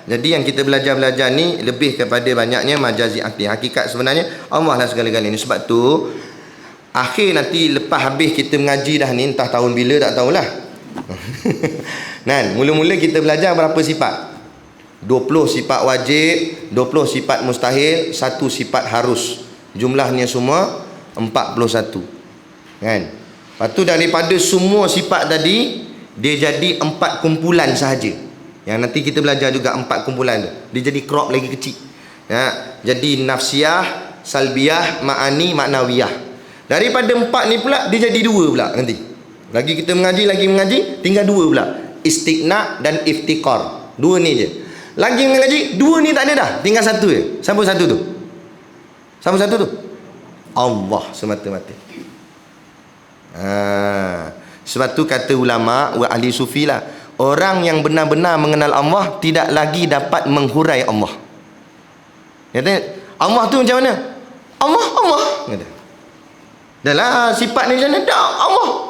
Jadi yang kita belajar ni lebih kepada banyaknya majazi akli. Hakikat sebenarnya Allah lah segala-galanya. Sebab tu akhir nanti lepas habis kita mengaji dah ni, entah tahun bila tak tahulah. Mula-mula kita belajar berapa sifat? 20 sifat wajib, 20 sifat mustahil, 1 sifat harus. Jumlahnya semua 41. Kan? Lepas tu daripada semua sifat tadi, dia jadi 4 kumpulan sahaja. Yang nanti kita belajar juga 4 kumpulan tu. Dia jadi crop lagi kecil. Jadi nafsiyah, salbiyah, ma'ani, ma'nawiyah. Daripada 4 ni pula dia jadi 2 pula nanti. Lagi kita mengaji, tinggal 2 pula. Istiqna dan iftiqar. 2 ni je. Lagi mengaji, 2 ni tak ada dah. Tinggal 1 je. Siapa satu tu? Allah semata-mata. Sebab tu kata ulama wa ahli sufi lah, orang yang benar-benar mengenal Allah tidak lagi dapat menghurai Allah. Kata Allah tu macam mana? Allah kata. Dah lah sifat ni macam mana?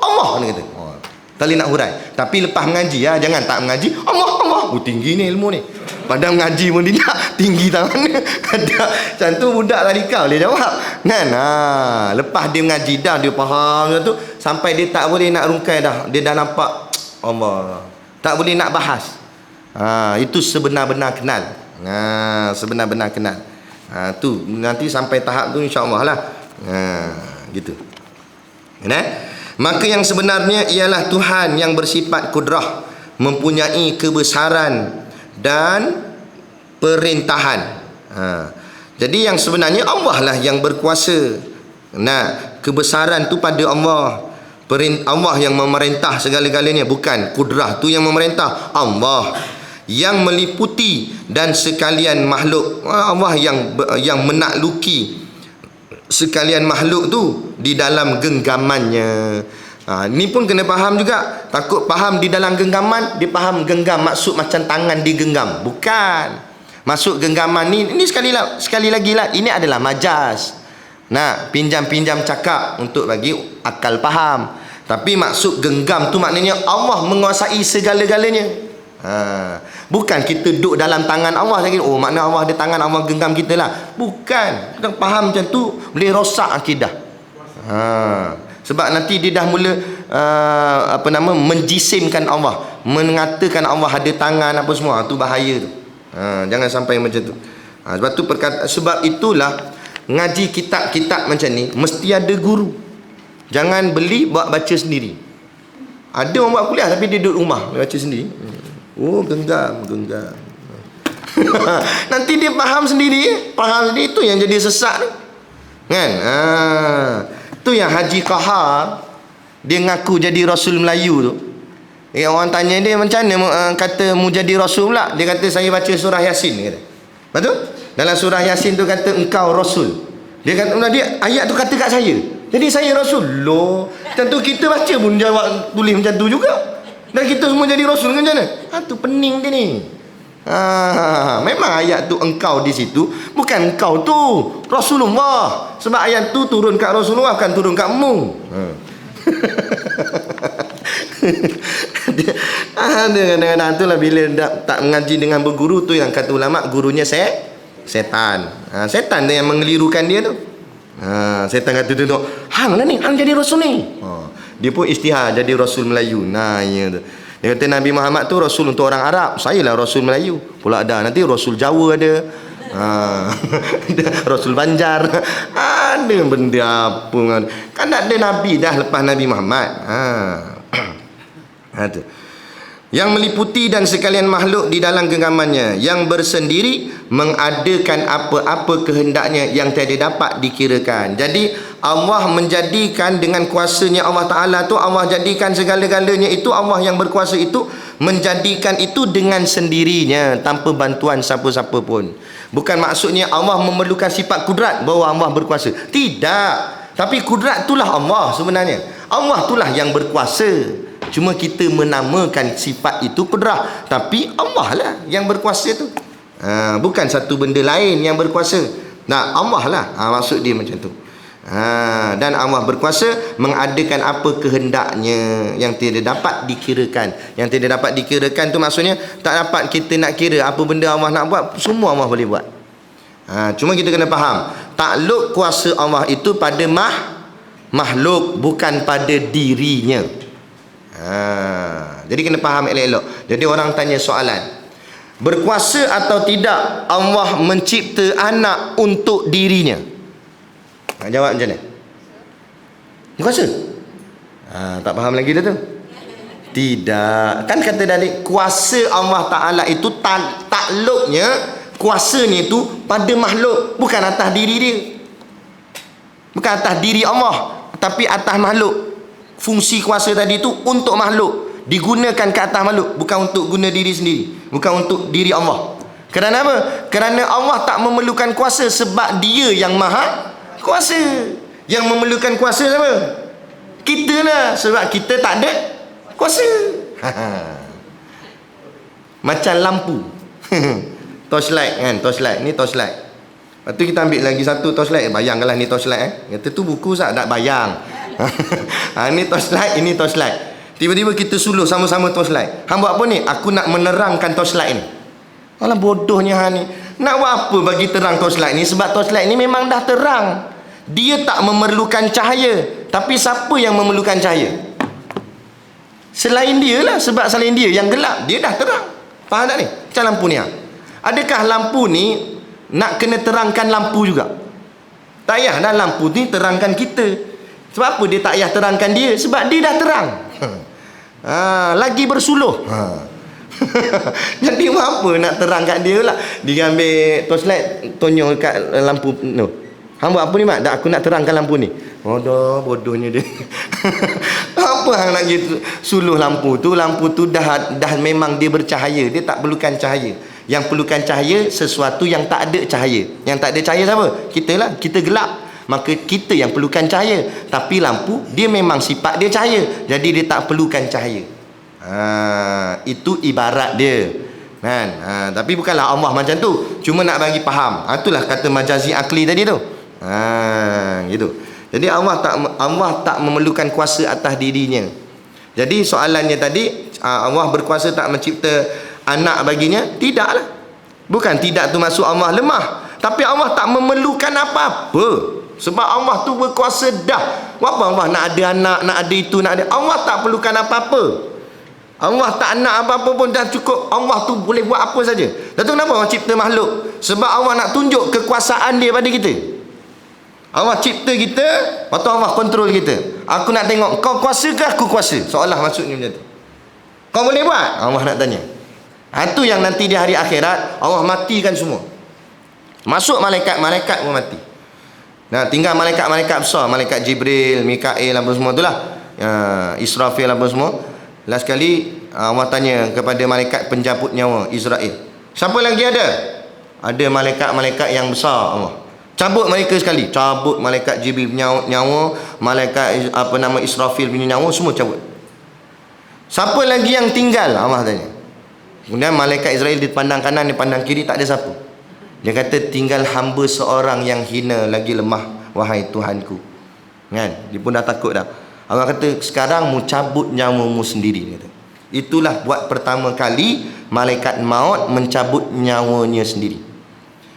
Allah dia kata. Tak boleh nak hurai. Tapi lepas mengaji ya, jangan tak mengaji. Allah. Tinggi ni ilmu ni. Padahal mengaji pun tidak tinggi tangan dia. Ada macam tu budak radikal dia jawab. Kan? Lepas dia mengaji dah dia faham macam tu sampai dia tak boleh nak rungkai dah. Dia dah nampak Allah. Tak boleh nak bahas. Itu sebenar-benar kenal. Sebenar-benar kenal. Tu nanti sampai tahap tu insya-Allah lah. Gitu. Maka yang sebenarnya ialah Tuhan yang bersifat kudrah, mempunyai kebesaran dan perintahan. Jadi yang sebenarnya Allah lah yang berkuasa. Kebesaran tu pada Allah. Allah yang memerintah segala-galanya, bukan kudrah tu yang memerintah. Allah yang meliputi dan sekalian makhluk. Allah yang menakluki sekalian makhluk tu di dalam genggamannya. Ni pun kena faham juga. Takut faham di dalam genggaman, dia faham genggam maksud macam tangan digenggam. Bukan. Maksud genggaman ni sekali lagi lah, ini adalah majaz. Pinjam-pinjam cakap untuk bagi akal faham. Tapi maksud genggam tu maknanya Allah menguasai segala-galanya. Bukan kita duduk dalam tangan Allah lagi. Makna Allah ada tangan, Allah genggam kita lah. Bukan. Kita faham macam tu boleh rosak akidah. Sebab nanti dia dah mula menjisimkan Allah, mengatakan Allah ada tangan apa semua. Tu bahaya tu. Jangan sampai macam tu. Sebab itulah ngaji kitab-kitab macam ni mesti ada guru. Jangan beli buat baca sendiri. Ada orang buat kuliah tapi dia duduk rumah dia baca sendiri. Genggam. Nanti dia faham sendiri tu yang jadi sesat ni. Kan? Tu yang Haji Qahar dia ngaku jadi Rasul Melayu tu. Orang tanya dia macam mana kata mu jadi Rasul pula. Dia kata saya baca surah Yasin kata. Betul? Dalam surah Yasin tu kata engkau Rasul. Dia kata ayat tu kata kat saya. Jadi saya Rasul. Loh, tentu kita baca pun jawab tulis macam tu juga. Dan kita semua jadi Rasul kan macam mana? Tu pening dia ni. Memang ayat tu engkau di situ, bukan engkau tu Rasulullah. Sebab ayat tu turun kat Rasulullah, bukan turun kat mu. Kadang-kadang tu lah bila tak mengaji dengan berguru tu yang kata ulama gurunya setan. Setan tu yang mengelirukan dia tu. Setan kata tu, hang lah ni, hang jadi Rasul ni. Dia pun isytihar jadi Rasul Melayu. Ya tu. Dia kata Nabi Muhammad tu Rasul untuk orang Arab. Saya lah Rasul Melayu. Pula ada nanti Rasul Jawa ada. Rasul Banjar. Ada benda apa kan ada Nabi dah lepas Nabi Muhammad. Tu. Yang meliputi dan sekalian makhluk di dalam genggamannya, yang bersendiri mengadakan apa-apa kehendaknya yang tiada dapat dikirakan. Jadi Allah menjadikan dengan kuasanya Allah Ta'ala tu, Allah jadikan segala-galanya itu, Allah yang berkuasa itu menjadikan itu dengan sendirinya tanpa bantuan siapa-siapa pun. Bukan maksudnya Allah memerlukan sifat kudrat bahawa Allah berkuasa. Tidak. Tapi kudrat itulah Allah sebenarnya. Allah itulah yang berkuasa. Cuma kita menamakan sifat itu kudrah, tapi Allah lah yang berkuasa tu. Bukan satu benda lain yang berkuasa. Allah lah. Maksud dia macam tu. Dan Allah berkuasa mengadakan apa kehendaknya yang tidak dapat dikirakan. Yang tidak dapat dikirakan tu maksudnya tak dapat kita nak kira apa benda Allah nak buat, semua Allah boleh buat. Cuma kita kena faham, takluk kuasa Allah itu pada makhluk, bukan pada dirinya. Jadi kena faham elok-elok. Jadi orang tanya soalan, berkuasa atau tidak Allah mencipta anak untuk dirinya? Jawab macam mana? Berkuasa? Tak faham lagi dah tu. Tidak. Kan kata tadi kuasa Allah Ta'ala itu takluknya, kuasanya itu pada makhluk, bukan atas diri dia. Bukan atas diri Allah, tapi atas makhluk. Fungsi kuasa tadi itu untuk makhluk, digunakan ke atas makhluk, bukan untuk guna diri sendiri, bukan untuk diri Allah. Kerana apa? Kerana Allah tak memerlukan kuasa sebab dia yang maha kuasa. Yang memerlukan kuasa siapa? Kita lah, sebab kita tak ada kuasa. Macam lampu. Torchlight kan, torchlight ni torchlight. Lepas tu kita ambil lagi satu torchlight. Bayangkanlah ni torchlight. Kata tu buku Ustaz, tak bayang. Ini torchlight, ini torchlight. Tiba-tiba kita suluh sama-sama torchlight. Hang buat apa ni? Aku nak menerangkan torchlight ni. Alah bodohnya hang ni. Nak buat apa bagi terang torchlight ni? Sebab torchlight ni memang dah terang. Dia tak memerlukan cahaya. Tapi siapa yang memerlukan cahaya? Selain dia lah. Sebab selain dia yang gelap, dia dah terang. Faham tak ni? Macam lampu ni. Adakah lampu ni nak kena terangkan lampu juga? Tak payah dah lampu ni terangkan kita. Sebab apa dia tak payah terangkan dia? Sebab dia dah terang. Lagi bersuluh. Jadi apa nak terang kat dia lah. Dia ambil torchlight, tonyol kat lampu no. Hang buat apa ni mak? Aku nak terangkan lampu ni. Bodohnya dia. Apa hang nak gitu suluh lampu tu? Lampu tu dah memang dia bercahaya. Dia tak perlukan cahaya. Yang perlukan cahaya sesuatu yang tak ada cahaya. Yang tak ada cahaya siapa? Kita lah. Kita gelap. Maka kita yang perlukan cahaya. Tapi lampu dia memang sifat dia cahaya. Jadi dia tak perlukan cahaya. Itu ibarat dia. Kan? Tapi bukanlah Allah macam tu. Cuma nak bagi faham. Itulah kata majazi akli tadi tu. Gitu. Jadi Allah tak memerlukan kuasa atas dirinya. Jadi soalannya tadi, Allah berkuasa tak mencipta anak baginya? Tidaklah. Bukan tidak tu maksud Allah lemah. Tapi Allah tak memerlukan apa-apa. Sebab Allah tu berkuasa dah. Apa Allah nak ada anak, nak ada itu, nak ada. Allah tak perlukan apa-apa. Allah tak nak apa-apa pun dah cukup. Allah tu boleh buat apa saja. Lepas tu kenapa Allah cipta makhluk? Sebab Allah nak tunjuk kekuasaan dia pada kita. Allah cipta kita, lepas tu Allah kontrol kita. Aku nak tengok, kau kuasa ke aku kuasa? Seolah maksudnya macam tu. Kau boleh buat? Allah nak tanya. Itu yang nanti di hari akhirat Allah matikan semua. Masuk malaikat pun mati. Nah, tinggal malaikat-malaikat besar, malaikat Jibril, Mikail apa semua itulah. Israfil apa semua. Last kali Allah tanya kepada malaikat penjabut nyawa Israel. Siapa lagi ada? Ada malaikat-malaikat yang besar Allah. Cabut mereka sekali. Cabut malaikat Jibril nyawa, malaikat Israfil punya nyawa, semua cabut. Siapa lagi yang tinggal? Allah tanya. Kemudian malaikat Israel dipandang kanan, dipandang kiri, tak ada siapa. Dia kata tinggal hamba seorang yang hina lagi lemah, wahai Tuhanku. Kan? Dia pun dah takut dah. Allah kata sekarang mu cabut nyawamu sendiri, dia kata. Itulah buat pertama kali malaikat maut mencabut nyawanya sendiri.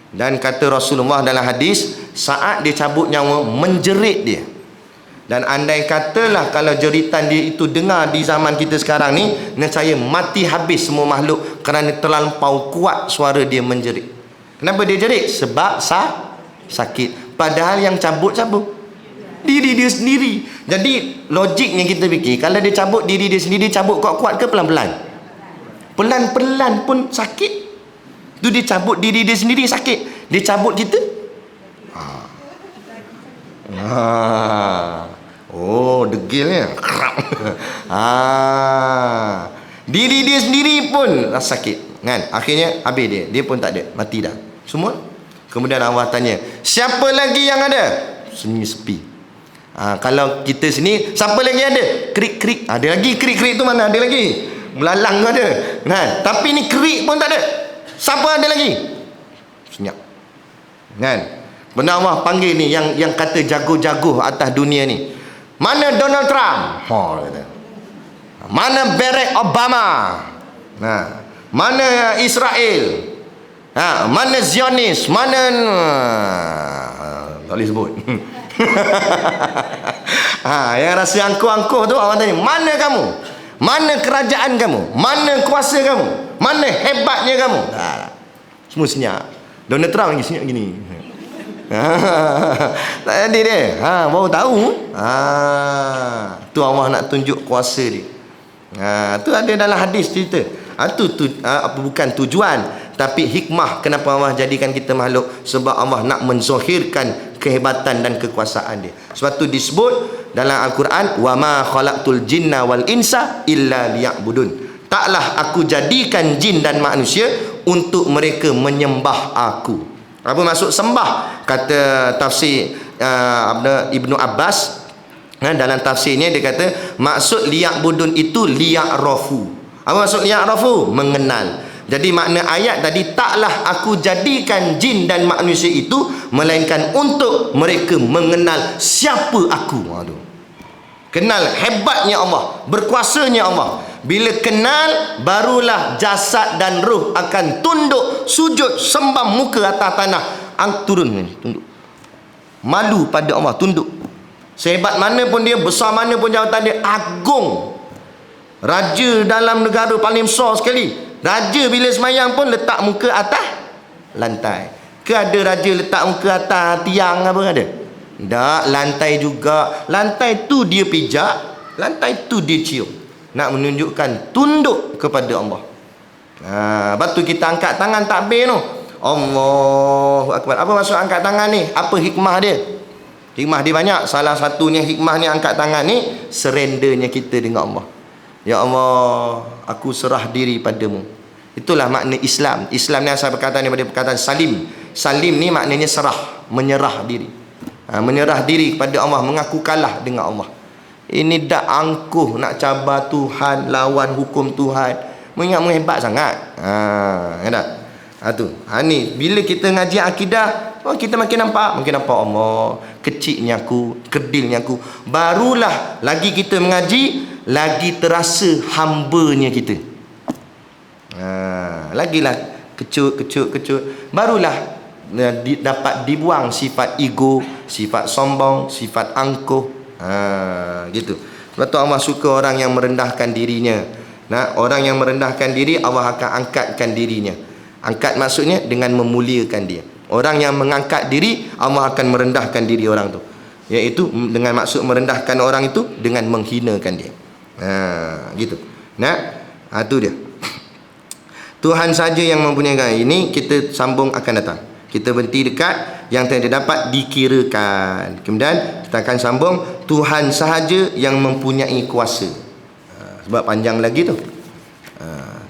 Dan kata Rasulullah dalam hadis, saat dia cabut nyawa menjerit dia. Dan andai katalah kalau jeritan dia itu dengar di zaman kita sekarang ni, nescaya mati habis semua makhluk kerana terlampau kuat suara dia menjerit. Kenapa dia jerit? Sebab sakit. Padahal yang cabut siapa? Diri dia sendiri. Jadi logiknya kita fikir, kalau dia cabut diri dia sendiri, cabut kuat-kuat ke pelan-pelan? Pelan-pelan pun sakit. Tu dia cabut diri dia sendiri sakit. Dia cabut kita? Oh, degilnya. Diri dia sendiri pun sakit. Kan? Akhirnya habis dia pun tak ada, mati dah. Semua. Kemudian Allah tanya, siapa lagi yang ada? Sunyi sepi. Kalau kita sini, siapa lagi ada? Krik-krik. Ada lagi krik-krik tu mana? Ada lagi. Melalang tu ada. Kan? Tapi ni krik pun tak ada. Siapa ada lagi? Senyap. Kan? Benar Allah panggil ni yang kata jago-jago atas dunia ni. Mana Donald Trump? Kata. Mana Barack Obama? Mana Israel? Mana Zionis? Mana tak boleh sebut. Yang rasa angkuh-angkuh tu orang tanya, mana kamu? Mana kerajaan kamu? Mana kuasa kamu? Mana hebatnya kamu? Semua senyap. Donald Trump lagi senyap gini. Tak jadi dia. Baru tahu. Tu Allah nak tunjuk kuasa dia. Tu ada dalam hadis cerita. Bukan tujuan, tapi hikmah kenapa Allah jadikan kita makhluk. Sebab Allah nak menzahirkan kehebatan dan kekuasaan dia. Sebab tu disebut dalam Al-Quran, wa ma khalaqtul jinna wal insa illa liya'budun. Taklah aku jadikan jin dan manusia untuk mereka menyembah aku. Apa maksud sembah? Kata tafsir Ibnu Abbas, dalam tafsirnya dia kata maksud liya'budun itu liya'rafu. Apa maksud liya'rafu? Mengenal. Jadi makna ayat tadi, taklah aku jadikan jin dan manusia itu melainkan untuk mereka mengenal siapa aku. Kenal hebatnya Allah, berkuasanya Allah. Bila kenal, barulah jasad dan ruh akan tunduk, sujud, sembah muka atas tanah. Turun ni, tunduk. Malu pada Allah, tunduk. Sehebat mana pun dia, besar mana pun jawatan dia, agung. Raja dalam negara paling besar sekali. Raja bila semayang pun letak muka atas lantai. Ke ada raja letak muka atas tiang apa ada? Tak, lantai juga. Lantai tu dia pijak, lantai tu dia cium. Nak menunjukkan tunduk kepada Allah. Lepas tu kita angkat tangan takbir tu. Allahu Akbar. Apa maksud angkat tangan ni? Apa hikmah dia? Hikmah dia banyak. Salah satunya hikmah ni angkat tangan ni, serendernya kita dengan Allah. Ya Allah, aku serah diri padamu. Itulah makna Islam. Islam ni asal perkataan daripada perkataan salim. Salim ni maknanya serah, menyerah diri. Menyerah diri kepada Allah, mengaku kalah dengan Allah. Ini dak angkuh nak cabar Tuhan, lawan hukum Tuhan. Mengingat menghebat sangat. Ya tak? Ni bila kita ngaji akidah, kita makin nampak Allah, kecilnya aku, kerdilnya aku. Barulah lagi kita mengaji, lagi terasa hambanya kita. Lagilah kecut. Barulah dapat dibuang sifat ego, sifat sombong, sifat angkuh. Gitu. Sebab tu Allah suka orang yang merendahkan dirinya. Orang yang merendahkan diri, Allah akan angkatkan dirinya. Angkat maksudnya dengan memuliakan dia. Orang yang mengangkat diri, Allah akan merendahkan diri orang tu. Iaitu dengan maksud merendahkan orang itu dengan menghinakan dia. Gitu. Tu dia. Tuhan saja yang mempunyai. Ini kita sambung akan datang. Kita berhenti dekat yang tidak dapat dikirakan. Kemudian kita akan sambung Tuhan sahaja yang mempunyai kuasa. Sebab panjang lagi tu.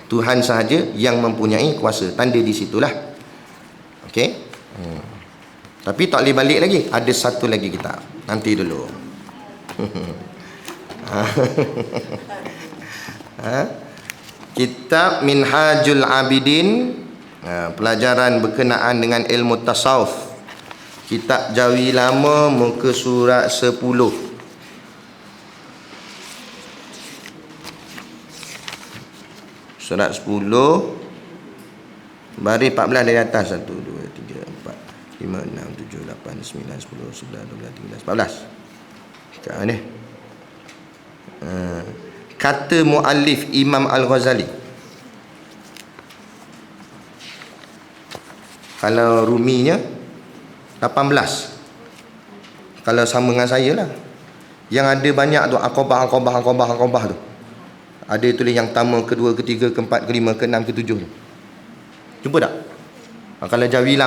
Tuhan sahaja yang mempunyai kuasa. Tanda di situlah. Okey. Tapi tak boleh balik lagi. Ada satu lagi kitab. Nanti dulu. Kitab Minhajul Abidin. Pelajaran berkenaan dengan ilmu tasawuf. Kitab Jawi Lama, muka surat 10. Surat 10 baris 14 dari atas. 1, 2, 3, 4, 5, 6, 7, 8, 9, 10, 11, 12, 13, 14. Sekarang ni kata muallif Imam Al-Ghazali. Kalau ruminya 18. Kalau sama dengan saya lah. Yang ada banyak tu Aqabah tu. Ada tulis yang pertama, kedua, ketiga, keempat, kelima, keenam, ketujuh tu. Jumpa tak? Kalau Jawi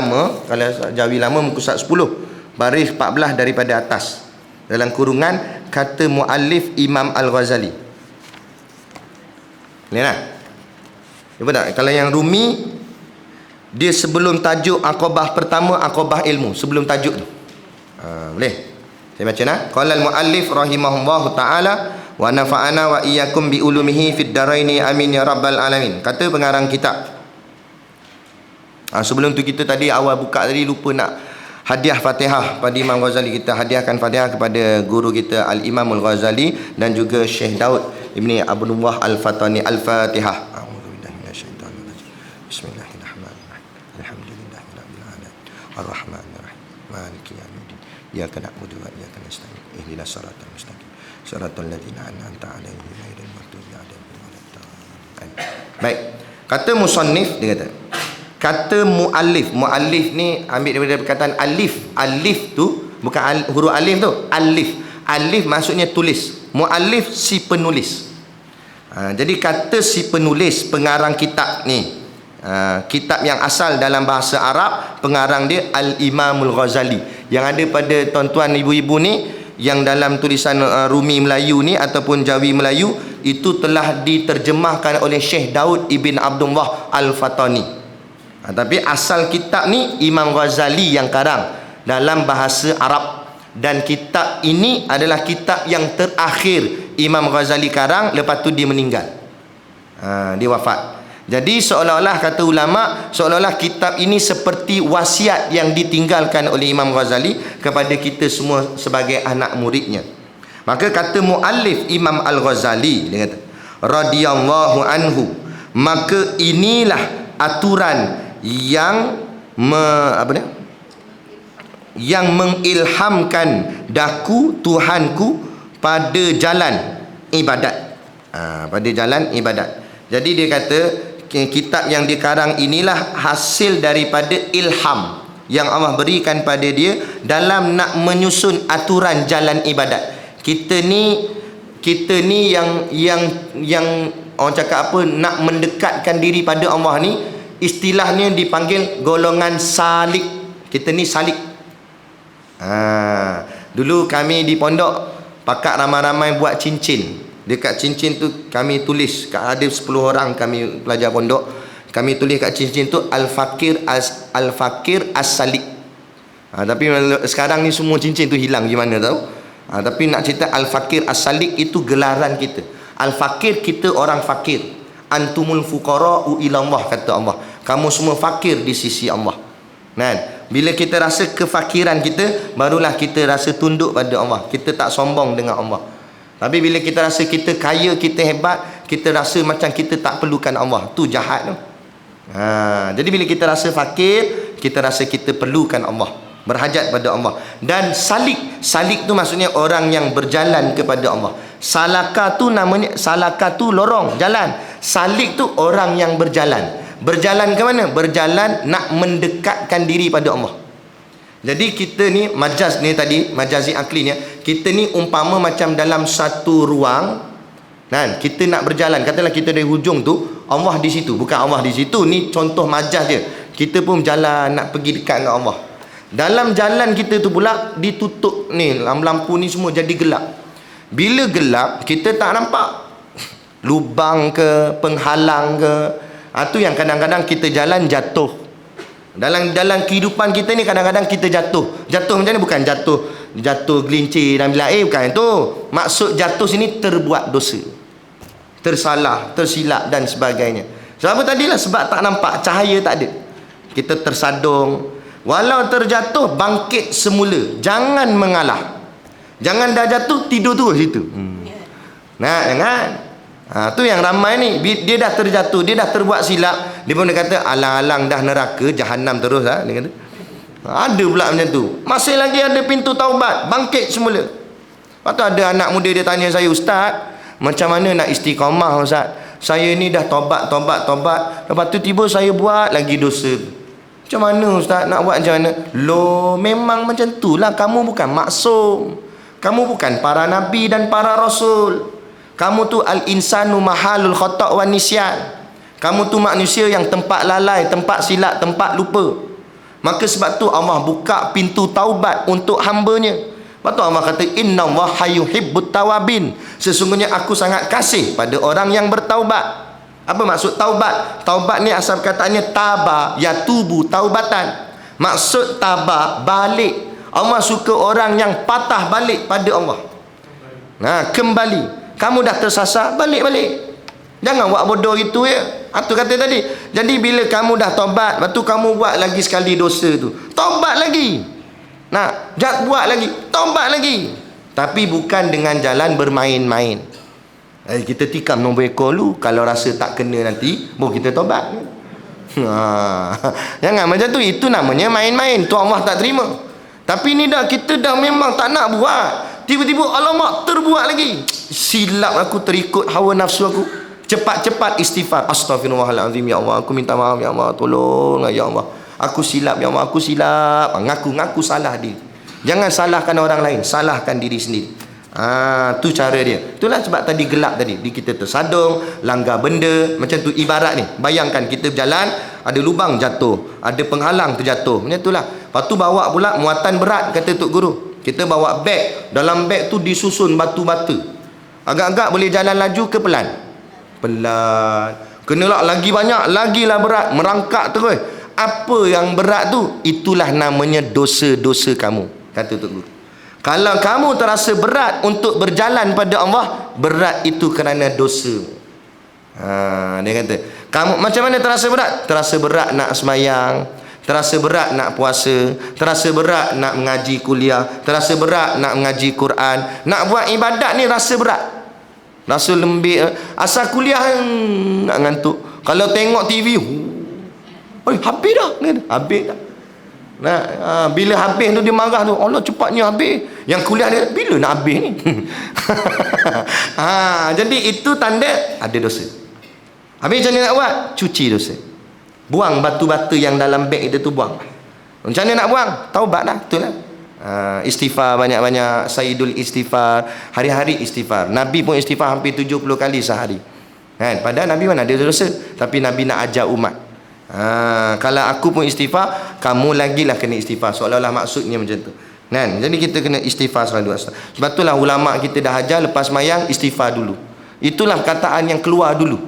Lama muka surat 10 baris 14 daripada atas. Dalam kurungan kata muallif Imam Al-Ghazali. Lihat tak? Jumpa tak? Kalau yang Rumi, dia sebelum tajuk Aqabah pertama, Aqabah ilmu. Sebelum tajuk tu. Boleh? Saya baca nak. Qala al-muallif rahimahullahu ta'ala wa nafa'ana wa iyyakum bi ulumihi fid daraini amin ya rabbal alamin. Kata pengarang kitab. Sebelum tu kita tadi awal buka tadi lupa nak hadiah Fatihah pada Imam Ghazali. Kita hadiahkan Fatihah kepada guru kita Al-Imam Al-Ghazali dan juga Syekh Daud Ibni Abdullah Al-Fatani. Al-Fatihah. Ar-Rahmanir-Rahim. Maliki yaumiddin. Iyyaka na'budu wa iyyaka nasta'in. Ihdinas siratal mustaqim. Siratal ladzina an'amta 'alaihim ghairil maghdubi 'alaihim waladdallin. Baik. Kata musannif, dia kata muallif. Muallif ni ambil daripada perkataan alif. Alif tu bukan huruf alif tu. Alif. Alif maksudnya tulis. Muallif si penulis. Jadi kata si penulis, pengarang kitab ni. Kitab yang asal dalam bahasa Arab, pengarang dia Al-Imamul Ghazali. Yang ada pada tuan-tuan ibu-ibu ni, yang dalam tulisan Rumi Melayu ni ataupun Jawi Melayu, itu telah diterjemahkan oleh Syekh Daud Ibn Abdullah Al-Fatani. Tapi asal kitab ni Imam Ghazali yang karang dalam bahasa Arab. Dan kitab ini adalah kitab yang terakhir Imam Ghazali karang. Lepas tu dia meninggal, dia wafat. Jadi seolah-olah kata ulama, seolah-olah kitab ini seperti wasiat yang ditinggalkan oleh Imam Ghazali kepada kita semua sebagai anak muridnya. Maka kata muallif Imam Al-Ghazali, dia kata radhiyallahu anhu, maka inilah aturan yang yang mengilhamkan daku Tuhanku pada jalan ibadat. Pada jalan ibadat. Jadi dia kata kitab yang dikarang inilah hasil daripada ilham yang Allah berikan pada dia dalam nak menyusun aturan jalan ibadat. Kita ni yang orang cakap apa, nak mendekatkan diri pada Allah ni, istilahnya dipanggil golongan salik. Kita ni salik. Dulu kami di pondok pakak ramai-ramai buat cincin. Dekat cincin tu kami tulis, ada 10 orang kami pelajar pondok, kami tulis kat cincin tu Al-Fakir As-Salik. Tapi sekarang ni semua cincin tu hilang gimana tahu. Tapi nak cerita Al-Fakir As-Salik itu gelaran kita. Al-Fakir, kita orang fakir. Antumul fuqara'u ilallah, kata Allah. Kamu semua fakir di sisi Allah. Bila kita rasa kefakiran kita, barulah kita rasa tunduk pada Allah. Kita tak sombong dengan Allah. Tapi bila kita rasa kita kaya, kita hebat, kita rasa macam kita tak perlukan Allah. Tu jahat tu. Jadi bila kita rasa fakir, kita rasa kita perlukan Allah, berhajat pada Allah. Dan salik tu maksudnya orang yang berjalan kepada Allah. Salaka tu namanya, salaka tu lorong, jalan. Salik tu orang yang berjalan. Berjalan ke mana? Berjalan nak mendekatkan diri pada Allah. Jadi kita ni majaz ni tadi, majazi aklinya, kita ni umpama macam dalam satu ruang, kita nak berjalan, katalah kita dari hujung tu, Allah di situ, bukan Allah di situ, ni contoh majaz dia. Kita pun jalan nak pergi dekat dengan Allah. Dalam jalan kita tu pula ditutup ni, lampu ni semua jadi gelap. Bila gelap, kita tak nampak lubang ke, penghalang ke. Tu yang kadang-kadang kita jalan jatuh. Dalam kehidupan kita ni kadang-kadang kita jatuh. Jatuh macam ni, bukan jatuh gelincir dan bila bukan itu. Maksud jatuh sini terbuat dosa, tersalah, tersilap dan sebagainya. Sebab tadilah, sebab tak nampak, cahaya tak ada. Kita tersadung. Walau terjatuh, bangkit semula. Jangan mengalah. Jangan dah jatuh, tidur terus situ. Jangan. Tu yang ramai ni, dia dah terjatuh, dia dah terbuat silap, dia pun dia kata alang-alang dah neraka, jahanam terus dia kata. Ada pula macam tu. Masih lagi ada pintu taubat, bangkit semula. Lepas tu ada anak muda dia tanya saya, "Ustaz, macam mana nak istiqamah Ustaz? Saya ni dah tobat. Lepas tu tiba saya buat lagi dosa. Macam mana Ustaz nak buat macam mana?" Loh, memang macam tu lah. Kamu bukan maksum. Kamu bukan para nabi dan para rasul. Kamu tu al-insanu mahalul khata' wa nisyan. Kamu tu manusia yang tempat lalai, tempat silap, tempat lupa. Maka sebab tu Allah buka pintu taubat untuk hamba-Nya. Lepas tu Allah kata innallaha yuhibbut tawabin. Sesungguhnya aku sangat kasih pada orang yang bertaubat. Apa maksud taubat? Taubat ni asal katanya taba, yatubu, taubatan. Maksud taba, balik. Allah suka orang yang patah balik pada Allah. Kembali. Kamu dah tersasar, balik-balik. Jangan buat bodoh gitu ya. Itu kata tadi. Jadi bila kamu dah taubat, lepas tu kamu buat lagi sekali dosa tu, taubat lagi. Buat lagi, taubat lagi. Tapi bukan dengan jalan bermain-main. Kita tikam nombor ekor lu, kalau rasa tak kena nanti, baru kita taubat. Jangan macam tu. Itu namanya main-main. Tu Allah tak terima. Tapi ni dah, kita dah memang tak nak buat, tiba-tiba alamak terbuat lagi. Silap aku, terikut hawa nafsu aku. Cepat-cepat istighfar. Astaghfirullahalazim, ya Allah, aku minta maaf ya Allah, tolong ya Allah, aku silap ya Allah, aku silap. Ngaku salah dia. Jangan salahkan orang lain, salahkan diri sendiri. Tu cara dia. Itulah sebab tadi gelap tadi. Kita tersadung, langgar benda. Macam tu ibarat ni. Bayangkan kita berjalan, ada lubang jatuh, ada penghalang terjatuh. Macam itulah. Lepas tu bawa pula muatan berat, kata Tok Guru. Kita bawa beg. Dalam beg tu disusun batu-batu. Agak-agak boleh jalan laju ke pelan? Pelan. Kenalah lagi banyak, lagilah berat, merangkak terus. Apa yang berat tu? Itulah namanya dosa-dosa kamu, kata Tok Guru. Kalau kamu terasa berat untuk berjalan pada Allah, berat itu kerana dosa. Dia kata, kamu macam mana terasa berat? Terasa berat nak semayang, terasa berat nak puasa, terasa berat nak mengaji kuliah, terasa berat nak mengaji Quran, nak buat ibadat ni rasa berat, rasa lembik. Asal kuliah nak ngantuk. Kalau tengok TV, habis dah, habis dah. Nah, bila habis tu dia marah tu, Allah cepatnya habis. Yang kuliah dia, bila nak habis ni? Jadi itu tanda ada dosa. Habis macam mana nak buat? Cuci dosa. Buang batu-batu yang dalam beg itu tu, buang. Macam mana nak buang? Taubat dah, betul lah. Istighfar banyak-banyak, Sayyidul istighfar, hari-hari istighfar. Nabi pun istighfar hampir 70 kali sehari. Kan? Padahal Nabi mana ada dosa, tapi Nabi nak ajar umat. Kalau aku pun istighfar, kamu lagilah kena istighfar. Seolah-olah maksudnya macam tu. Kan? Jadi kita kena istighfar selalu. Sebab itulah ulama kita dah ajar lepas mayang istighfar dulu. Itulah kataan yang keluar dulu.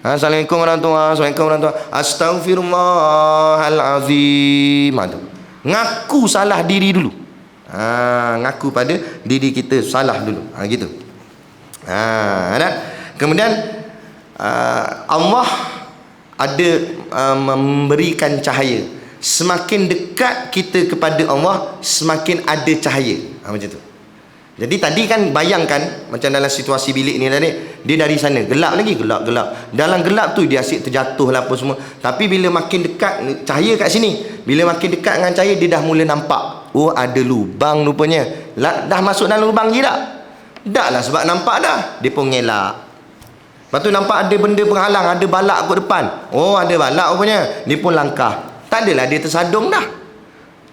Assalamualaikum warahmatullahi wabarakatuh. Assalamualaikum warahmatullahi wabarakatuh. Astaghfirullahalazim. Ngaku salah diri dulu. Ngaku pada diri kita salah dulu. Gitu. Kemudian Allah ada memberikan cahaya. Semakin dekat kita kepada Allah, semakin ada cahaya. Macam tu. Jadi tadi kan bayangkan macam dalam situasi bilik ni tadi, dia dari sana gelap lagi, gelap. Dalam gelap tu dia asyik terjatuh lah apa semua. Tapi bila makin dekat cahaya kat sini, bila makin dekat dengan cahaya, dia dah mula nampak. Oh, ada lubang rupanya. Dah masuk dalam lubang je tak? Tak lah, sebab nampak dah. Dia pun ngelak. Lepas tu nampak ada benda penghalang, ada balak kat depan. Oh, ada balak rupanya. Dia pun langkah. Tak adalah dia tersadung dah.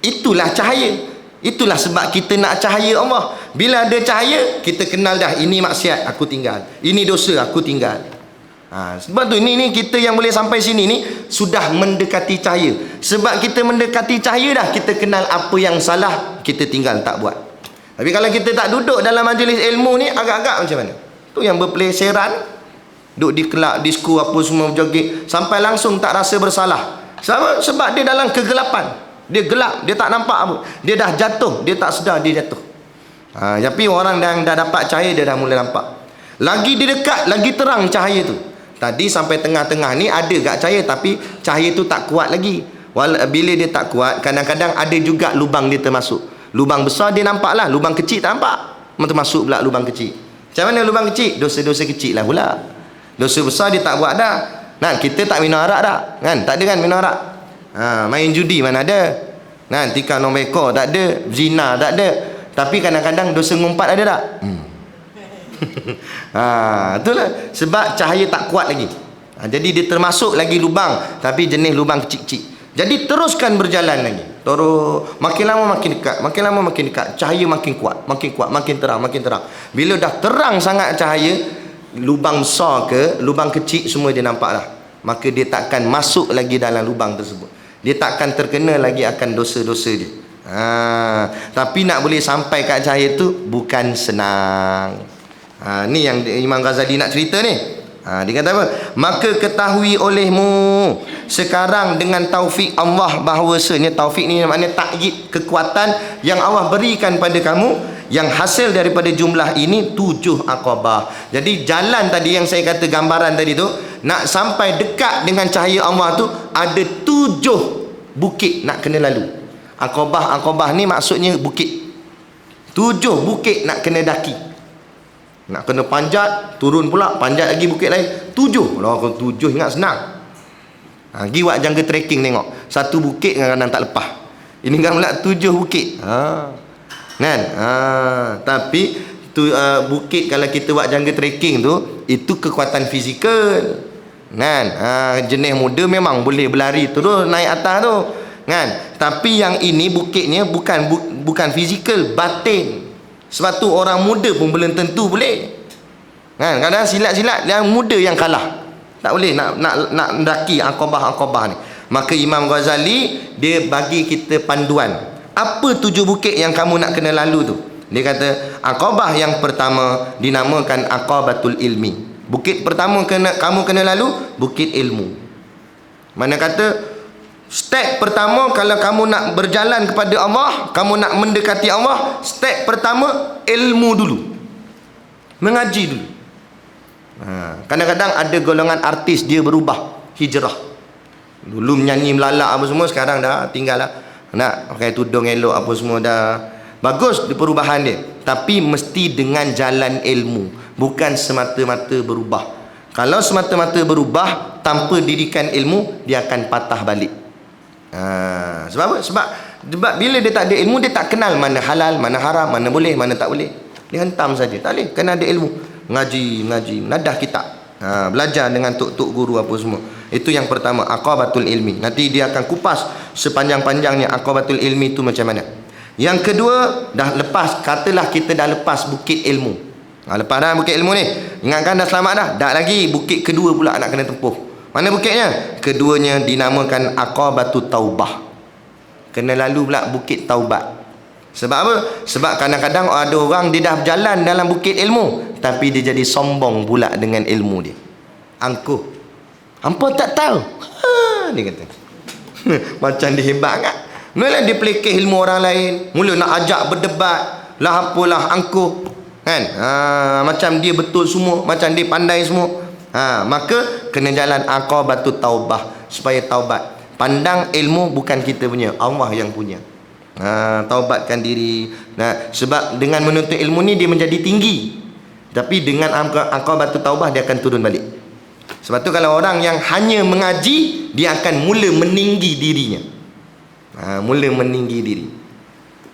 Itulah cahaya. Itulah sebab kita nak cahaya Allah. Bila ada cahaya, kita kenal dah, ini maksiat, aku tinggal. Ini dosa, aku tinggal. Sebab tu ini kita yang boleh sampai sini ni sudah mendekati cahaya. Sebab kita mendekati cahaya dah, kita kenal apa yang salah, kita tinggal tak buat. Tapi kalau kita tak duduk dalam majlis ilmu ni, agak-agak macam mana? Tu yang berpeleseran, duduk di kelab, disko apa semua, berjoget, sampai langsung tak rasa bersalah. Sebab dia dalam kegelapan. Dia gelap, dia tak nampak apa. Dia dah jatuh, dia tak sedar dia jatuh. Tapi orang yang dah dapat cahaya, dia dah mula nampak. Lagi dia dekat, lagi terang cahaya tu. Tadi sampai tengah-tengah ni ada gak cahaya, tapi cahaya tu tak kuat lagi. Bila dia tak kuat, kadang-kadang ada juga lubang dia termasuk. Lubang besar dia nampak lah, lubang kecil tak nampak. Termasuk pula lubang kecil. Macam mana lubang kecil? Dosa-dosa kecil lah pula. Dosa besar dia tak buat dah. Kita tak minum arak dah. Tak ada kan minum arak. Main judi mana ada. Tikar nombor ekor tak ada. Zina tak ada. Tapi kadang-kadang dosa ngumpat ada tak? Itulah sebab cahaya tak kuat lagi. Jadi dia termasuk lagi lubang, tapi jenis lubang kecil-kecil. Jadi teruskan berjalan lagi. Terus makin lama makin dekat, makin lama makin dekat. Cahaya makin kuat, makin terang, makin terang. Bila dah terang sangat cahaya, lubang besar ke lubang kecil semua dia nampak lah. Maka dia takkan masuk lagi dalam lubang tersebut. Dia takkan terkena lagi akan dosa-dosa dia. Tapi nak boleh sampai kat cahaya tu bukan senang. Ni yang Imam Ghazali nak cerita ni. Dia kata apa? Maka ketahui olehmu sekarang dengan taufik Allah, bahawasanya taufik ni maknanya takyid, kekuatan yang Allah berikan pada kamu, yang hasil daripada jumlah ini 7 aqabah. Jadi jalan tadi yang saya kata gambaran tadi tu, nak sampai dekat dengan cahaya Allah tu ada 7 bukit nak kena lalu. Aqabah ni maksudnya bukit. 7 bukit nak kena daki. Nak kena panjat, turun pula, panjat lagi bukit lain. 7. Kalau 7 ingat senang. Pergi buat jungle trekking tengok. Satu bukit kadang-kadang tak lepas. Ini kan pula 7 bukit. Kan? Tapi tu bukit kalau kita buat jungle trekking tu, itu kekuatan fizikal. Kan? Jenis muda memang boleh berlari terus naik atas tu. Kan? Tapi yang ini bukitnya bukan fizikal, batin. Sebab tu orang muda pun belum tentu boleh. Kan? Kadang silat-silat yang muda yang kalah. Tak boleh nak mendaki aqabah ni. Maka Imam Ghazali dia bagi kita panduan. Apa 7 bukit yang kamu nak kena lalu tu? Dia kata aqabah yang pertama dinamakan aqabatul ilmi. Bukit pertama kamu kena lalu bukit ilmu. Mana kata step pertama kalau kamu nak berjalan kepada Allah, kamu nak mendekati Allah, step pertama ilmu dulu. Mengaji dulu. Kadang-kadang ada golongan artis dia berubah, hijrah. Dulu menyanyi melalak apa semua, sekarang dah tinggal lah. Nak pakai tudung elok apa semua dah. Bagus perubahan dia, tapi mesti dengan jalan ilmu, bukan semata-mata berubah. Kalau semata-mata berubah tanpa didikan ilmu, dia akan patah balik. Sebab apa? Sebab bila dia tak ada ilmu, dia tak kenal mana halal, mana haram, mana boleh, mana tak boleh. Dia hentam saja. Tak boleh, kena ada ilmu. Ngaji, nadah kitab. Belajar dengan tok-tok guru apa semua. Itu yang pertama, aqabatul ilmi. Nanti dia akan kupas sepanjang-panjangnya aqabatul ilmi itu macam mana. Yang kedua, dah lepas, katalah kita dah lepas bukit ilmu. Lepas dah bukit ilmu ni, ingatkan dah selamat dah. Tak lagi, bukit kedua pula nak kena tempuh. Mana bukitnya? Keduanya dinamakan aqabatut taubah. Kena lalu pula bukit taubat. Sebab apa? Sebab kadang-kadang ada orang dia dah berjalan dalam bukit ilmu, tapi dia jadi sombong pula dengan ilmu dia. Angkuh. Hampa tak tahu. Dia kata. Macam dia hebat kan? Mula dia pelikih ilmu orang lain, mula nak ajak berdebat, lah apalah angkuh. Kan? Macam dia betul semua, macam dia pandai semua. Maka kena jalan aqabatut taubah supaya taubat. Pandang ilmu bukan kita punya, Allah yang punya. Taubatkan diri. Sebab dengan menuntut ilmu ni dia menjadi tinggi, tapi dengan aqabatut taubah dia akan turun balik. Sebab tu kalau orang yang hanya mengaji, dia akan mula meninggi dirinya. Mula meninggi diri.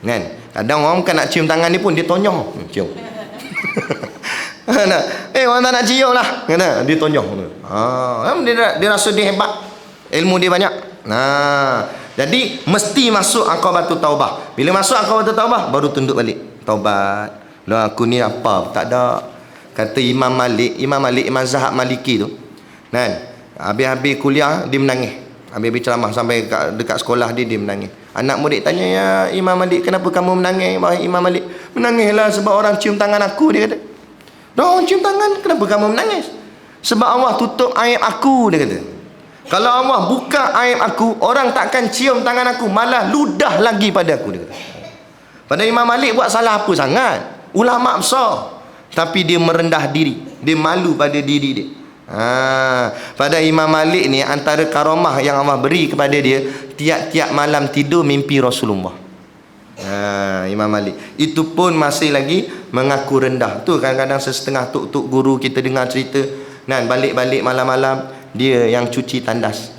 Kan? Kadang orang kan nak cium tangan ni pun dia tonyong. Cium. Orang tak nak cium lah. Dia tonyong. Dia rasa dia hebat. Ilmu dia banyak. Jadi mesti masuk aqabatut taubah. Bila masuk aqabatut taubah, baru tunduk balik. Taubat. Lah aku ni apa? Tak ada. Kata Imam Malik, Imam Zahab Maliki tu. Kan? Habis-habis kuliah dia menangis. Habis ceramah sampai dekat sekolah dia menangis. Anak murid tanya, ya Imam Malik, kenapa kamu menangis? Imam Malik, menangislah sebab orang cium tangan aku, dia kata. Orang cium tangan, kenapa kamu menangis? Sebab Allah tutup aib aku, dia kata. Kalau Allah buka aib aku, orang takkan cium tangan aku, malah ludah lagi pada aku, dia kata. Pada Imam Malik buat salah apa sangat? Ulama besar, tapi dia merendah diri, dia malu pada diri dia. Pada Imam Malik ni, antara karamah yang Allah beri kepada dia, tiap-tiap malam tidur mimpi Rasulullah. Imam Malik itu pun masih lagi mengaku rendah. Tu kadang-kadang setengah tok-tok guru kita dengar cerita, balik-balik malam-malam dia yang cuci tandas.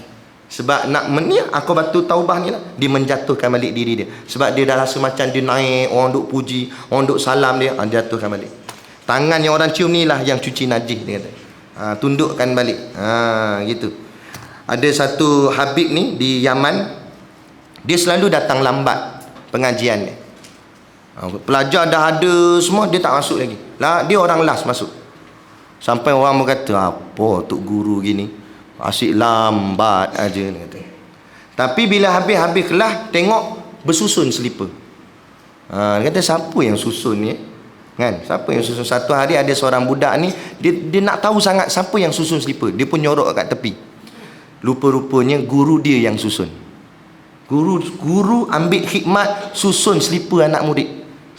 Sebab nak aqabatut taubah ni lah, dia menjatuhkan balik diri dia. Sebab dia dah rasa macam dia naik, orang duk puji, orang duk salam dia, jatuhkan balik. Tangan yang orang cium ni lah yang cuci najis, dia kata. Tundukkan balik. Gitu. Ada satu Habib ni di Yaman, dia selalu datang lambat pengajian dia. Pelajar dah ada semua, dia tak masuk lagi. Dia orang last masuk. Sampai orang berkata, apa tok guru gini, asyik lambat aja, dia kata. Tapi bila habis-habis kelas, tengok bersusun selipar. Dia kata, siapa yang susun ni? Kan? Siapa yang susun? Satu hari ada seorang budak ni, dia nak tahu sangat siapa yang susun selipar. Dia pun nyorok kat tepi. Rupa-rupanya guru dia yang susun. Guru ambil khidmat susun selipar anak murid.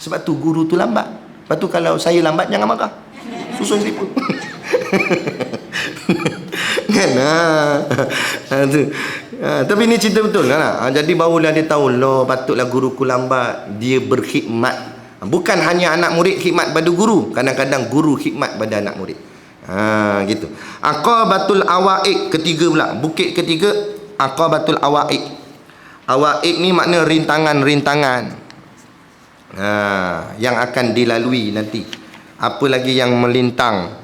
Sebab tu guru tu lambat. Lepas tu kalau saya lambat, jangan marah, susun selipar. Kan? Tapi ni cerita betul kan? Jadi barulah dia tahu, loh, patutlah guruku lambat. Dia berkhidmat. Bukan hanya anak murid khidmat pada guru, kadang-kadang guru khidmat pada anak murid. Gitu. Aqabatul awaiq, ketiga pula, bukit ketiga, aqabatul awaiq. Awaiq ni makna rintangan-rintangan yang akan dilalui nanti. Apa lagi yang melintang?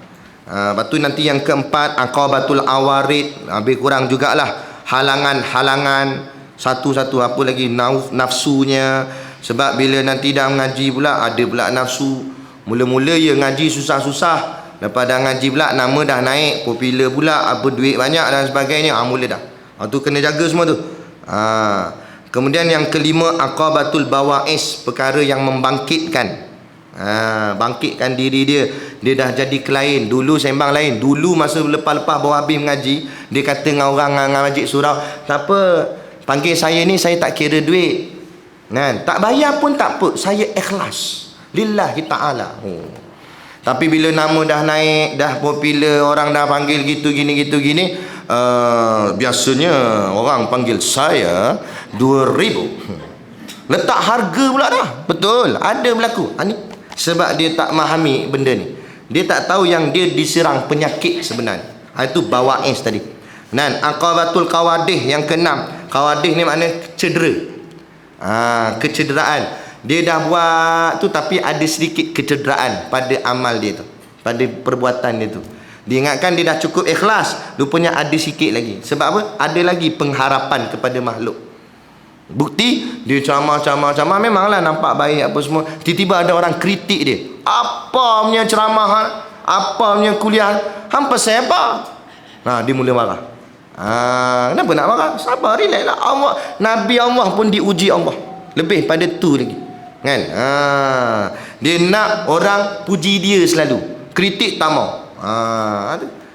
Lepas tu nanti yang keempat, aqabatul awarid. Lebih kurang jugalah halangan-halangan satu-satu. Apa lagi? Nafsunya. Sebab bila nanti dah mengaji pula, ada pula nafsu. Mula-mula ya ngaji susah-susah, lepas dah ngaji pula nama dah naik, popular pula, apa duit banyak dan sebagainya. Mula dah. Tu kena jaga semua tu. Kemudian yang kelima, aqabatul bawais, perkara yang membangkitkan. Bangkitkan diri dia. Dia dah jadi kelain. Dulu sembang lain. Dulu masa lepas-lepas bawa habis mengaji, dia kata dengan orang, dengan majlis surau, tak apa, panggil saya ni, saya tak kira duit. Tak bayar pun tak apa, saya ikhlas lillahi ta'ala. Tapi bila nama dah naik, dah popular, orang dah panggil gitu gini, biasanya orang panggil saya 2,000. Letak harga pula dah. Betul, ada berlaku. Ni sebab dia tak memahami benda ni. Dia tak tahu yang dia diserang penyakit sebenarnya. Itu bawa'is tadi. Dan aqabatul qawadih yang keenam. Qawadih ni makna cedera. Kecederaan. Dia dah buat tu tapi ada sedikit kecederaan pada amal dia tu, pada perbuatan dia tu. Diingatkan dia dah cukup ikhlas, rupanya ada sikit lagi. Sebab apa? Ada lagi pengharapan kepada makhluk. Bukti dia ceramah memanglah nampak baik apa semua. Tiba-tiba ada orang kritik dia. Apa punya ceramah, apa punya kuliah, hampa saya apa? Dia mula marah. Kenapa nak marah? Sabar, relax lah. Allah, Nabi Allah pun diuji Allah. Lebih pada tu lagi. Kan? Dia nak orang puji dia selalu. Kritik tak mau.